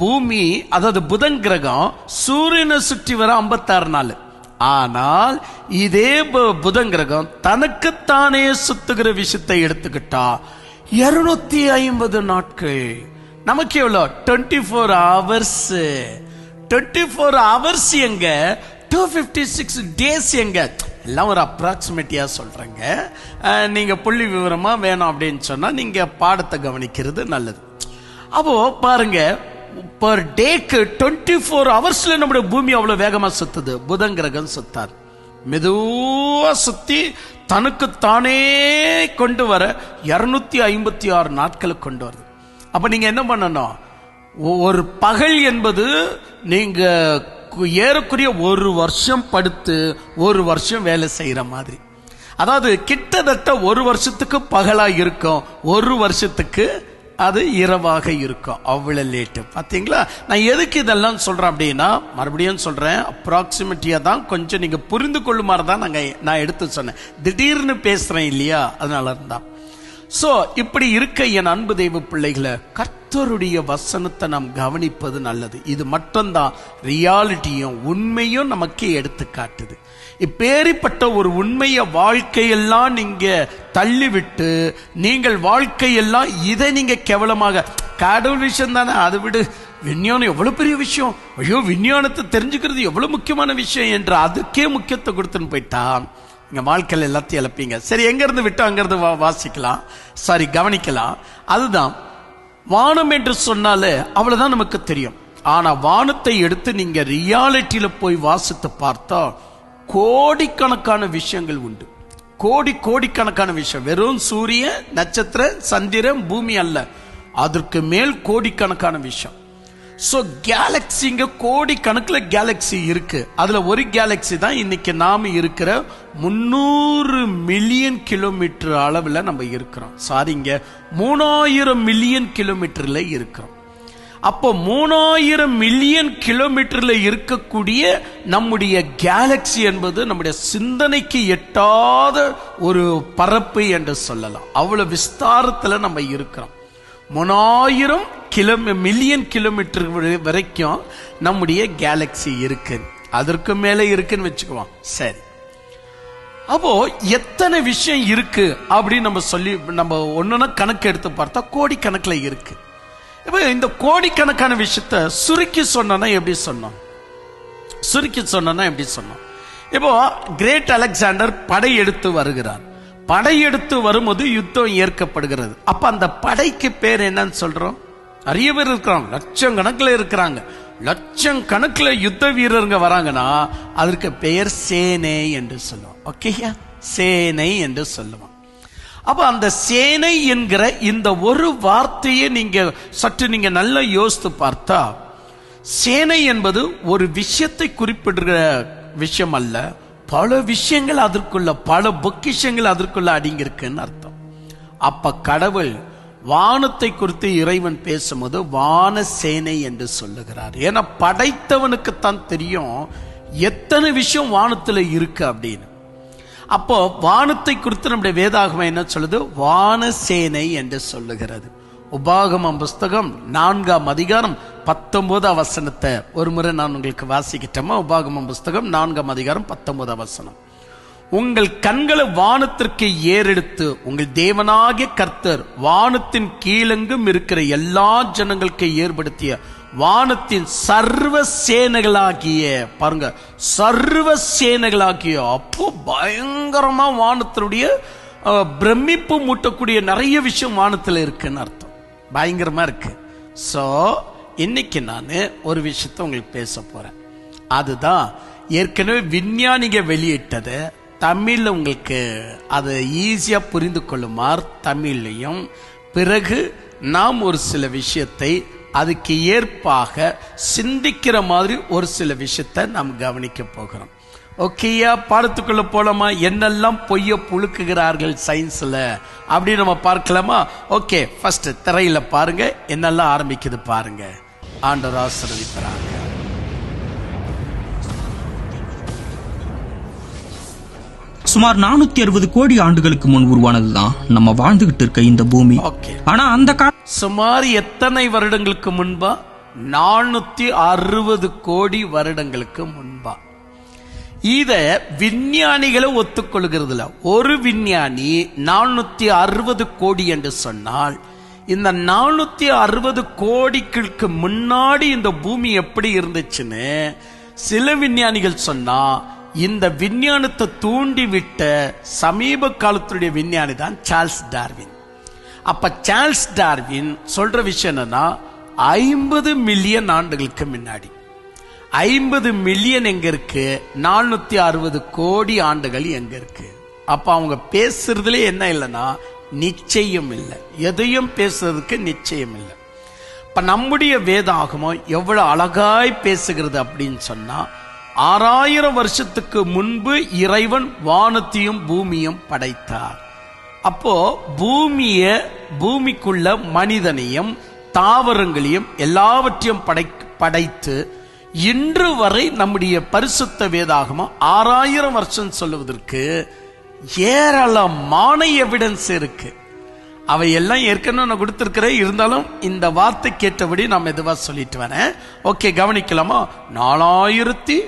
பூமி, அதாவது புதன் கிரகம் சூரியனை சுற்றி வர 56 நாள். ஆனால் இதே புதன் கிரகம் தனக்குத்தானே சுத்துகிற விஷயத்தை எடுத்துக்கிட்டா 250 நாட்கள். நமக்கு எவ்வளோ? 24 ஹவர்ஸ். 24 ஹவர்ஸ் எங்க? 256 டேஸ் எங்க? எல்லாம் ஒரு அப்ராக்சிமேட்டியா சொல்றேங்க. நீங்க புள்ளி விவரமா வேணும் அப்படின்னு சொன்னா நீங்க பாடத்தை கவனிக்கிறது நல்லது. அப்போ பாருங்க, பர் டேக்கு 24 ஹவர்ஸ்ல நம்முடைய பூமி அவ்வளவு வேகமா சுத்துது. புதன் கிரகம் சுத்தாது, மெதுவா சுத்தி தனக்கு தானே கொண்டு வர 256 நாட்களுக்கு கொண்டு வருது. அப்ப நீங்க என்ன பண்ணணும்? ஒரு பகல் என்பது நீங்க ஏறக்குரிய 1 வருஷம் படுத்து 1 வருஷம் வேலை செய்யற மாதிரி. அதாவது கிட்டத்தட்ட 1 வருஷத்துக்கு பகலா இருக்கும், 1 வருஷத்துக்கு அது இரவாக இருக்கும். அவ்வளவு லேட்டு. பாத்தீங்களா? நான் எதுக்கு இதெல்லாம் சொல்றேன் அப்படின்னா, மறுபடியும் சொல்றேன், அப்ராக்சிமேட்டியா தான், கொஞ்சம் நீங்க புரிந்து கொள்ளுமாறு தான் நான் எடுத்து சொன்னேன். திடீர்னு பேசுறேன் இல்லையா, அதனால இருந்தான். சோ இப்படி இருக்க என் அன்பு தெய்வ பிள்ளைகளை, கர்த்தருடைய வசனத்தை நாம் கவனிப்பது நல்லது. இது மட்டும்தான் ரியாலிட்டியும் உண்மையும் நமக்கு எடுத்து காட்டுது. இப்பேரிப்பட்ட ஒரு உண்மைய வாழ்க்கையெல்லாம் நீங்க தள்ளிவிட்டு நீங்கள் வாழ்க்கையெல்லாம் இதை நீங்க கேவலமாக, கடவுள் விஷயம் தானே, அதை விடு, விஞ்ஞானம் எவ்வளவு பெரிய விஷயம், ஐயோ விஞ்ஞானத்தை தெரிஞ்சுக்கிறது எவ்வளவு முக்கியமான விஷயம் என்று அதுக்கே முக்கியத்துவம் கொடுத்துன்னு போயிட்டா இங்க வாழ்க்கையில் எல்லாத்தையும் இழப்பீங்க. சரி, எங்க இருந்து விட்டு அங்க இருந்து வாசிக்கலாம், சாரி கவனிக்கலாம். அதுதான் வானம் என்று சொன்னாலே அவ்வளவுதான் நமக்கு தெரியும். ஆனா வானத்தை எடுத்து நீங்க ரியாலிட்டியில போய் வாசித்து பார்த்தா கோடிக்கணக்கான விஷயங்கள் உண்டு. கோடிக்கணக்கான விஷயம். வெறும் சூரிய, நட்சத்திரம், சந்திரன், பூமி அல்ல, அதற்கு மேல் கோடிக்கணக்கான விஷயம். சோ கேலக்சிங்க கோடிக்கணக்கில் கேலக்சி இருக்கு. அதுல ஒரு கேலக்சி தான் இன்னைக்கு நாம இருக்கிற 300 மில்லியன் கிலோமீட்டர் அளவுல நம்ம இருக்கிறோம். சாரிங்க, 3000 மில்லியன் கிலோமீட்டர்ல இருக்கிறோம். அப்போ 3000 மில்லியன் கிலோமீட்டர்ல இருக்கக்கூடிய நம்முடைய கேலக்சி என்பது நம்முடைய சிந்தனைக்கு எட்டாத ஒரு பரப்பு என்று சொல்லலாம். அவ்வளவு விஸ்தாரத்துல நம்ம இருக்கிறோம். 3000 மில்லியன் கிலோமீட்டர் வரைக்கும் நம்முடைய கேலக்சி இருக்கு. அதற்கு மேல இருக்குன்னு வச்சுக்குவோம். சரி, அப்போ எத்தனை விஷயம் இருக்கு அப்படின்னு நம்ம சொல்லி நம்ம ஒன்னொன்னு கணக்கு எடுத்து பார்த்தா கோடிக்கணக்கில் இருக்கு. இப்ப இந்த கோடிக்கணக்கான விஷயத்த சுருக்கி சொன்னா எப்படி சொன்னோம்? இப்போ கிரேட் அலெக்சாண்டர் படையெடுத்து வருகிறார். படையெடுத்து வரும்போது யுத்தம் ஏற்கப்படுகிறது. அப்ப அந்த படைக்கு பேர் என்னன்னு சொல்றோம்? நிறைய பேர் இருக்கிறாங்க, லட்சக்கணக்கில் இருக்கிறாங்க. லட்சக்கணக்கில் யுத்த வீரருங்க வராங்கன்னா அதற்கு பெயர் சேனை என்று சொல்லுவோம். ஓகேயா, சேனை என்று சொல்லுவோம். அப்ப அந்த சேனை என்கிற இந்த ஒரு வார்த்தையை நீங்க சற்று நீங்க நல்லா யோசித்து பார்த்தா, சேனை என்பது ஒரு விஷயத்தை குறிப்பிடுகிற விஷயம் அல்ல, பல விஷயங்கள் அதற்குள்ள, பல பொக்கிஷங்கள் அதற்குள்ள அடங்கியிருக்குன்னு அர்த்தம். அப்ப கடவுள் வானத்தை குறித்து இறைவன் பேசும்போது வான சேனை என்று சொல்லுகிறார். ஏன்னா படைத்தவனுக்குத்தான் தெரியும் எத்தனை விஷயம் வானத்துல இருக்கு அப்படின்னு. அப்போ வானத்தை குறித்து நம்முடைய வேதாகமம் என்ன சொல்லுது? வான சேனை என்று சொல்லுகிறது. உபாகமம் புஸ்தகம் 4ஆம் அதிகாரம் 19ஆம் வசனத்தை ஒரு முறை நான் உங்களுக்கு வாசிக்கிட்டோமா? உபாகமம் புஸ்தகம் 4ஆம் அதிகாரம் 19ஆம் வசனம். உங்கள் கண்களை வானத்திற்கு ஏறெடுத்து உங்கள் தேவனாகிய கர்த்தர் வானத்தின் கீழெங்கும் இருக்கிற எல்லா ஜனங்களுக்கு ஏற்படுத்திய வானத்தின் சர்வ சேனைகளாகிய, பாருங்க, சர்வ சேனைகளாகிய, அப்போ பயங்கரமா வானத்தினுடைய பிரமிப்பு மூட்டக்கூடிய நிறைய விஷயம் வானத்துல இருக்குன்னு அர்த்தம். பயங்கரமா இருக்கு. சோ இன்னைக்கு நான் ஒரு விஷயத்த உங்களுக்கு பேச போறேன். அதுதான் ஏற்கனவே விஞ்ஞானிக வெளியிட்டது. தமிழ்ல உங்களுக்கு அதை ஈஸியா புரிந்து கொள்ளுமாறு தமிழ்லையும், பிறகு நாம் ஒரு சில விஷயத்தை அதுக்கு ஏற்பாக சிந்திக்கிற மாதிரி ஒரு சில விஷயத்தை நாம் கவனிக்க போகிறோம். ஓகேயா, பாடத்துக்குள்ள போலாமா? என்னெல்லாம் பொய்ய புழுக்குகிறார்கள் சயின்ஸ்ல அப்படி நம்ம பார்க்கலாமா? ஓகே, ஃபர்ஸ்ட் திரையில பாருங்க, என்னெல்லாம் ஆரம்பிக்குது பாருங்க. ஆண்டவர் ஆசீர்வதிப்பாராக. சுமார் 460 கோடி ஆண்டுகளுக்கு முன் உருவானதுதான் நம்ம வாழ்ந்துகிட்டு இருக்க இந்த பூமி. ஆனா அந்த சுமார் எத்தனை வருடங்களுக்கு முன்பா? 460 கோடி வருடங்களுக்கு முன்பா. இத விஞ்ஞானிகளை ஒத்துக்கொள்கிறதுல ஒரு விஞ்ஞானி 460 கோடி என்று சொன்னால், இந்த 460 கோடிக்கு முன்னாடி இந்த பூமி எப்படி இருந்துச்சுன்னு சில விஞ்ஞானிகள் சொன்னா, இந்த விஞ்ஞானத்தை தூண்டிவிட்ட சமீப காலத்துடைய விஞ்ஞானி தான் சார்ல்ஸ் டார்வின். அப்ப சார்ல்ஸ் டார்வின் சொல்ற விஷயம் என்னன்னா, 50 மில்லியன் ஆண்டுகளுக்கு முன்னாடி. 50 மில்லியன் எங்க இருக்கு? 460 கோடி ஆண்டுகள் எங்க இருக்கு? அப்ப அவங்க பேசுறதுல என்ன இல்லைன்னா நிச்சயம் இல்லை, எதையும் பேசுறதுக்கு நிச்சயம் இல்லை. இப்ப நம்முடைய வேதாகமம் எவ்வளவு அழகாய் பேசுகிறது அப்படின்னு சொன்னா, 6000 வருஷத்துக்கு முன்பு இறைவன் வானத்தையும் பூமியும் படைத்தார். அப்போ பூமிக்குள்ள மனிதனையும் தாவரங்களையும் எல்லாவற்றையும் படைத்து இன்று வரை நம்முடைய பரிசுத்த வேதாகமம் 6000 வருஷம் சொல்லுவதற்கு ஏராளமான எவிடன்ஸ் இருக்கு. அவை எல்லாம் ஏற்கனவே நான் கொடுத்திருக்கிறேன். இருந்தாலும் இந்த வார்த்தை கேட்டபடி நான் மெதுவா சொல்லிட்டு வரேன். ஓகே, கவனிக்கலாமா? 460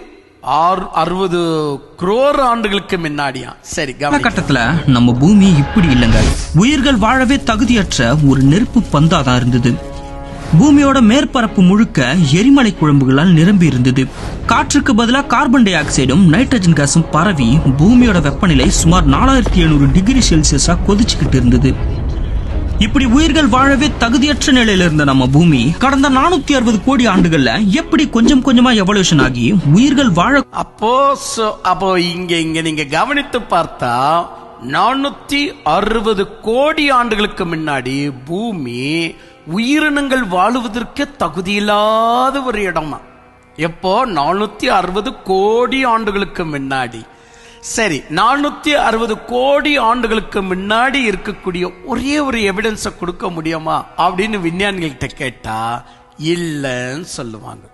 crore ஆண்டுகளுக்கு முன்னாடியா? சரி, கட்டத்துல நம்ம பூமி இப்படி இல்லைங்க. உயிர்கள் வாழவே தகுதியற்ற ஒரு நெருப்பு பந்தாதான் இருந்தது. பூமியோட மேற்பரப்பு முழுக்க எரிமலை குழம்புகளால் நிரம்பி இருந்தது. காற்றுக்கு பதிலாக கார்பன் டை ஆக்சைடும் நைட்ரஜன் கேஸும் பரவி பூமியோட வெப்பநிலை சுமார் 4700 டிகிரி செல்சியஸா கொதிச்சுக்கிட்டு இருந்தது. இப்படி உயிர்கள் வாழவே தகுதியற்ற நிலையில இருந்த நம்ம பூமி கடந்த 460 கோடி ஆண்டுகள்ல எப்படி கொஞ்சம் கொஞ்சமா எவல்யூஷன் ஆகி உயிர்கள் வாழ அப்போ இங்க நீங்க கவனித்து பார்த்தா 460 கோடி ஆண்டுகளுக்கு முன்னாடி பூமி உயிரினங்கள் வாழுவதற்கு தகுதியில்லாத ஒரு இடமா. எப்போ? 460 கோடி ஆண்டுகளுக்கு முன்னாடி. சரி, 460 கோடி ஆண்டுகளுக்கு முன்னாடி இருக்கக்கூடிய ஒரே ஒரு எவிடன்ஸை கொடுக்க முடியுமா அப்படின்னு விஞ்ஞானிகள்கிட்ட கேட்டா இல்லைன்னு சொல்லுவாங்க.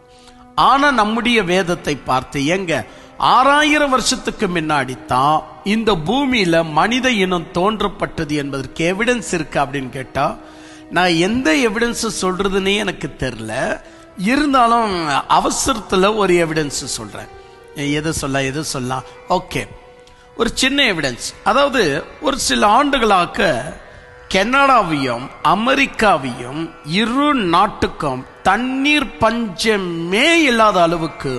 ஆனா நம்முடைய வேதத்தை பார்த்து, எங்க 6000 வருஷத்துக்கு முன்னாடி தான் இந்த பூமியில மனித இனம் தோன்றப்பட்டது என்பதற்கு எவிடன்ஸ் இருக்கு அப்படின்னு கேட்டா, நான் எந்த எவிடன்ஸ் சொல்றதுன்னே எனக்கு தெரியல. இருந்தாலும் அவசரத்துல ஒரு எவிடன்ஸ் சொல்றேன். எது சொல்லலாம்? ஓகே, ஒரு சின்ன எவிடன்ஸ். அதாவது ஒரு சில ஆண்டுகளாக கனடாவையும் அமெரிக்காவையும் இரு நாட்டுக்கும் தண்ணீர் பஞ்சமே இல்லாத அளவுக்கு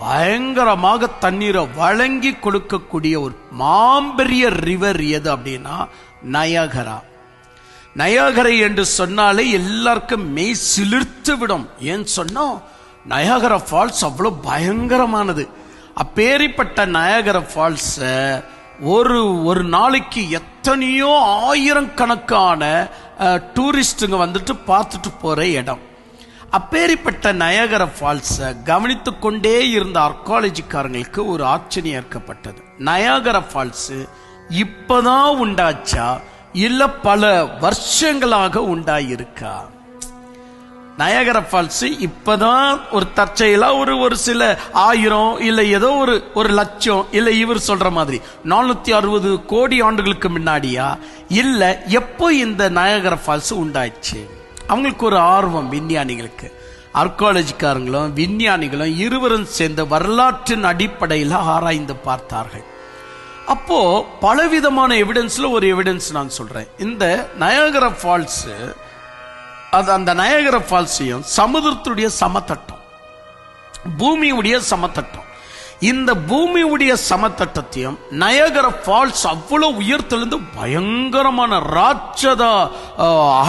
பயங்கரமாக தண்ணீரை வழங்கி கொடுக்கக்கூடிய ஒரு மாம்பெரிய ரிவர் எது அப்படின்னா நயாகரா. நயாகரை என்று சொன்னாலே எல்லாருக்கும் மெய் சிலிர்த்து விடும். ஏன் சொன்னா நயாகரா ஃபால்ஸ் அவ்வளவு பயங்கரமானது. அப்பேரிப்பட்ட நயாகரா ஃபால்ஸ் ஒரு நாளைக்கு எத்தனையோ ஆயிரக்கணக்கான டூரிஸ்டுங்க வந்துட்டு பார்த்துட்டு போற இடம். அப்பேரிப்பட்ட நயாகரா ஃபால்ஸ் கவனித்து கொண்டே இருந்த ஆர்காலஜிக்காரங்களுக்கு ஒரு ஆச்சரியம் ஏற்பட்டது. நயாகரா ஃபால்ஸ் இப்பதான் உண்டாச்சா இல்ல பல வருஷங்களாக உண்டாயிருக்கா? நயாகரா ஃபால்ஸ் இப்பதான் ஒரு தற்செயலா ஒரு சில 1000 இல்ல ஏதோ ஒரு லட்சம் இல்ல இவர் சொல்ற மாதிரி 460 கோடி ஆண்டுகளுக்கு முன்னாடியா இல்ல எப்போ இந்த நயாகரா ஃபால்ஸ் உண்டாச்சு? அவங்களுக்கு ஒரு ஆர்வம், விஞ்ஞானிகளுக்கு. ஆர்காலஜிக்காரங்களும் விஞ்ஞானிகளும் இருவரும் சேர்ந்த வரலாற்றின் அடிப்படையில் ஆராய்ந்து பார்த்தார்கள். அப்போ பலவிதமான எவிடன்ஸ்ல ஒரு எவிடன்ஸ் நான் சொல்றேன். இந்த நயாகரா ஃபால்ஸ், அந்த நயாகரா ஃபால்ஸையும் சமுதிரத்துடைய சமதட்டம், பூமியுடைய சமதட்டம், இந்த பூமியுடைய சமதட்டத்தையும் நயாகரா ஃபால்ஸ் அவ்வளவு உயர்த்திலிருந்து பயங்கரமான ராட்சத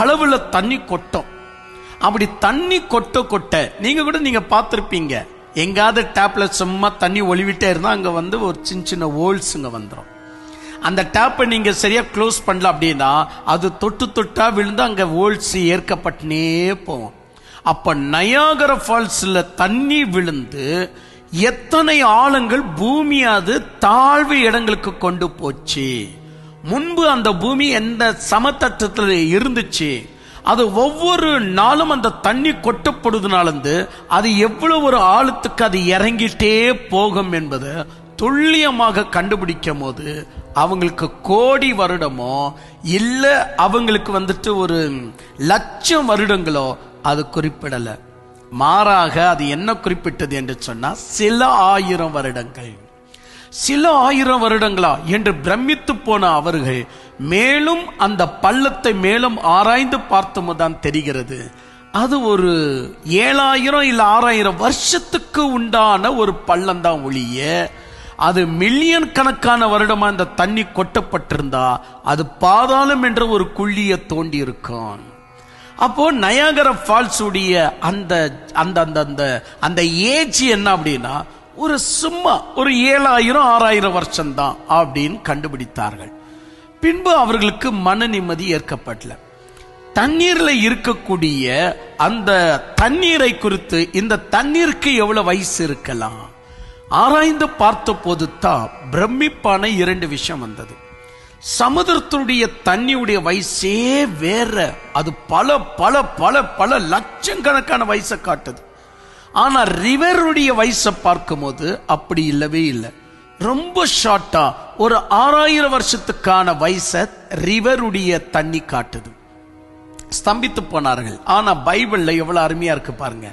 அளவுல தண்ணி கொட்டும். அப்படி தண்ணி கொட்ட நீங்க பார்த்திருப்பீங்க, எங்காவது டேப்ல சும்மா தண்ணி ஒளிவிட்டே இருந்தா அங்க ஒரு சின்ன ஹோல்ஸுங்க வந்துடும். அந்த டேப்பை நீங்க சரியா க்ளோஸ் பண்ணல அப்படின்னா அது தொட்டா விழுந்து அங்க ஹோல்ஸ் ஏற்கப்பட்டே போகும். அப்ப நயாகரா ஃபால்ஸ்ல தண்ணி விழுந்து எத்தனை ஆழங்கள் பூமி அது தாழ்வு இடங்களுக்கு கொண்டு போச்சு. முன்பு அந்த பூமி எந்த சமதட்டத்தில் இருந்துச்சு, அது ஒவ்வொரு நாளும் அந்த தண்ணி கொட்டப்படுவதனால அது எவ்வளவு ஒரு ஆழத்துக்கு அது இறங்கிட்டே போகும் என்பது துல்லியமாக கண்டுபிடிக்கும் போது அவங்களுக்கு கோடி வருடமோ இல்ல அவங்களுக்கு ஒரு லட்சம் வருடங்களோ அது குறிப்பிடல. மாறாக அது என்ன குறிப்பிட்டது என்று சொன்னா சில ஆயிரம் வருடங்கள். சில ஆயிரம் வருடங்களா என்று பிரமித்து போன அவர்கள் மேலும் அந்த பள்ளத்தை மேலும் ஆராய்ந்து பார்த்தோம்தான் தெரிகிறது, அது ஒரு 7000 இல்ல 6000 வருஷத்துக்கு உண்டான ஒரு பள்ளம் தான் ஒழிய அது மில்லியன் கணக்கான வருடமா அந்த தண்ணி கொட்டப்பட்டிருந்தா அது பாதாளம் என்ற ஒரு குழியை தோண்டி இருக்கும். அப்போ நயாகரா ஃபால்ஸ் உடைய அந்த அந்த அந்த அந்த ஏஜ் என்ன அப்படின்னா ஒரு சும்மா ஒரு 7000 6000 வருஷம் தான் அப்படின்னு கண்டுபிடித்தார்கள். பின்பு அவர்களுக்கு மன நிம்மதி ஏற்கப்படல. தண்ணீர்ல இருக்கக்கூடிய அந்த தண்ணீரை குறித்து இந்த தண்ணீருக்கு எவ்வளவு வயசு இருக்கலாம் ஆராய்ந்து பார்த்த போது தான் பிரமிப்பான 2 விஷயம் வந்தது. சமுதிரத்துடைய தண்ணியுடைய வயசே வேற, அது பல பல பல பல லட்சக்கணக்கான வயசை காட்டுது. ஆனா ரிவருடைய வயசை பார்க்கும் போது அப்படி இல்லவே இல்லை. ரொம்ப ஷார்ட்டா ஒரு 6000 வருஷத்துக்கான வயசை ரிவருடைய தண்ணி காட்டுது. ஸ்தம்பித்து போனார்கள். ஆனா பைபிள்ல எவ்வளவு அருமையா இருக்கு பாருங்க.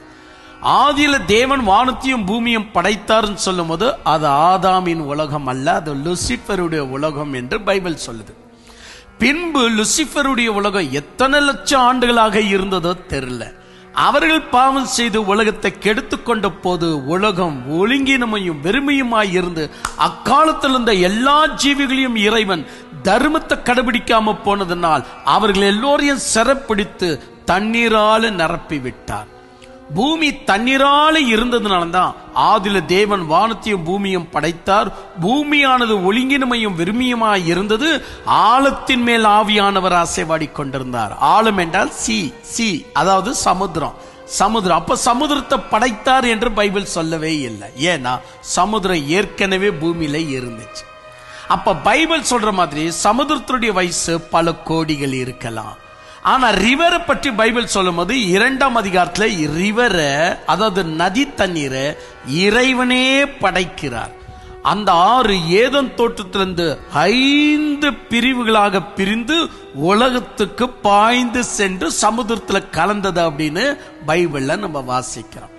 ஆதியில தேவன் வானத்தையும் பூமியும் படைத்தார்னு சொல்லும் போது அது ஆதாமின் உலகம் அல்ல, அது லூசிபருடைய உலகம் என்று பைபிள் சொல்லுது. பின்பு லூசிபருடைய உலகம் எத்தனை லட்சம் ஆண்டுகளாக இருந்ததோ தெரியல. அவர்கள் பாவம் செய்து உலகத்தை கெடுத்து கொண்ட போது உலகம் ஒழுங்கினமையும் வெறுமையுமாய் இருந்து அக்காலத்தில் இருந்த எல்லா ஜீவிகளையும் இறைவன் தர்மத்தை கடைபிடிக்காம போனதனால் அவர்கள் எல்லோரையும் சிறைப்பிடித்து தண்ணீரால நிரப்பி விட்டார். பூமி தண்ணீரால இருந்ததுனாலதான் ஆதியில தேவன் வானத்தையும் பூமியும் படைத்தார். பூமியானது ஒழுங்கினமையும் வெறுமையுமாய் இருந்தது. ஆழத்தின் மேல் ஆவியானவர் ஆசைவாடி கொண்டிருந்தார். ஆழம் என்றால் சி அதாவது சமுத்திரம். அப்ப சமுத்திரத்தை படைத்தார் என்று பைபிள் சொல்லவே இல்லை. ஏன்னா சமுத்திரம் ஏற்கனவே பூமியில இருந்துச்சு. அப்ப பைபிள் சொல்ற மாதிரி சமுத்திரத்துடைய வயசு பல கோடிகள் இருக்கலாம். ஆனா ரிவரை பற்றி பைபிள் சொல்லும் போது 2ஆம் அதிகாரத்துல ரிவரை அதாவது நதி தண்ணீரை இறைவனே படைக்கிறார். அந்த ஆறு ஏதன் தோட்டத்திலிருந்து 5 பிரிவுகளாக பிரிந்து உலகத்துக்கு பாய்ந்து சென்று சமுதிரத்துல கலந்தது அப்படின்னு பைபிள்ல நம்ம வாசிக்கிறோம்.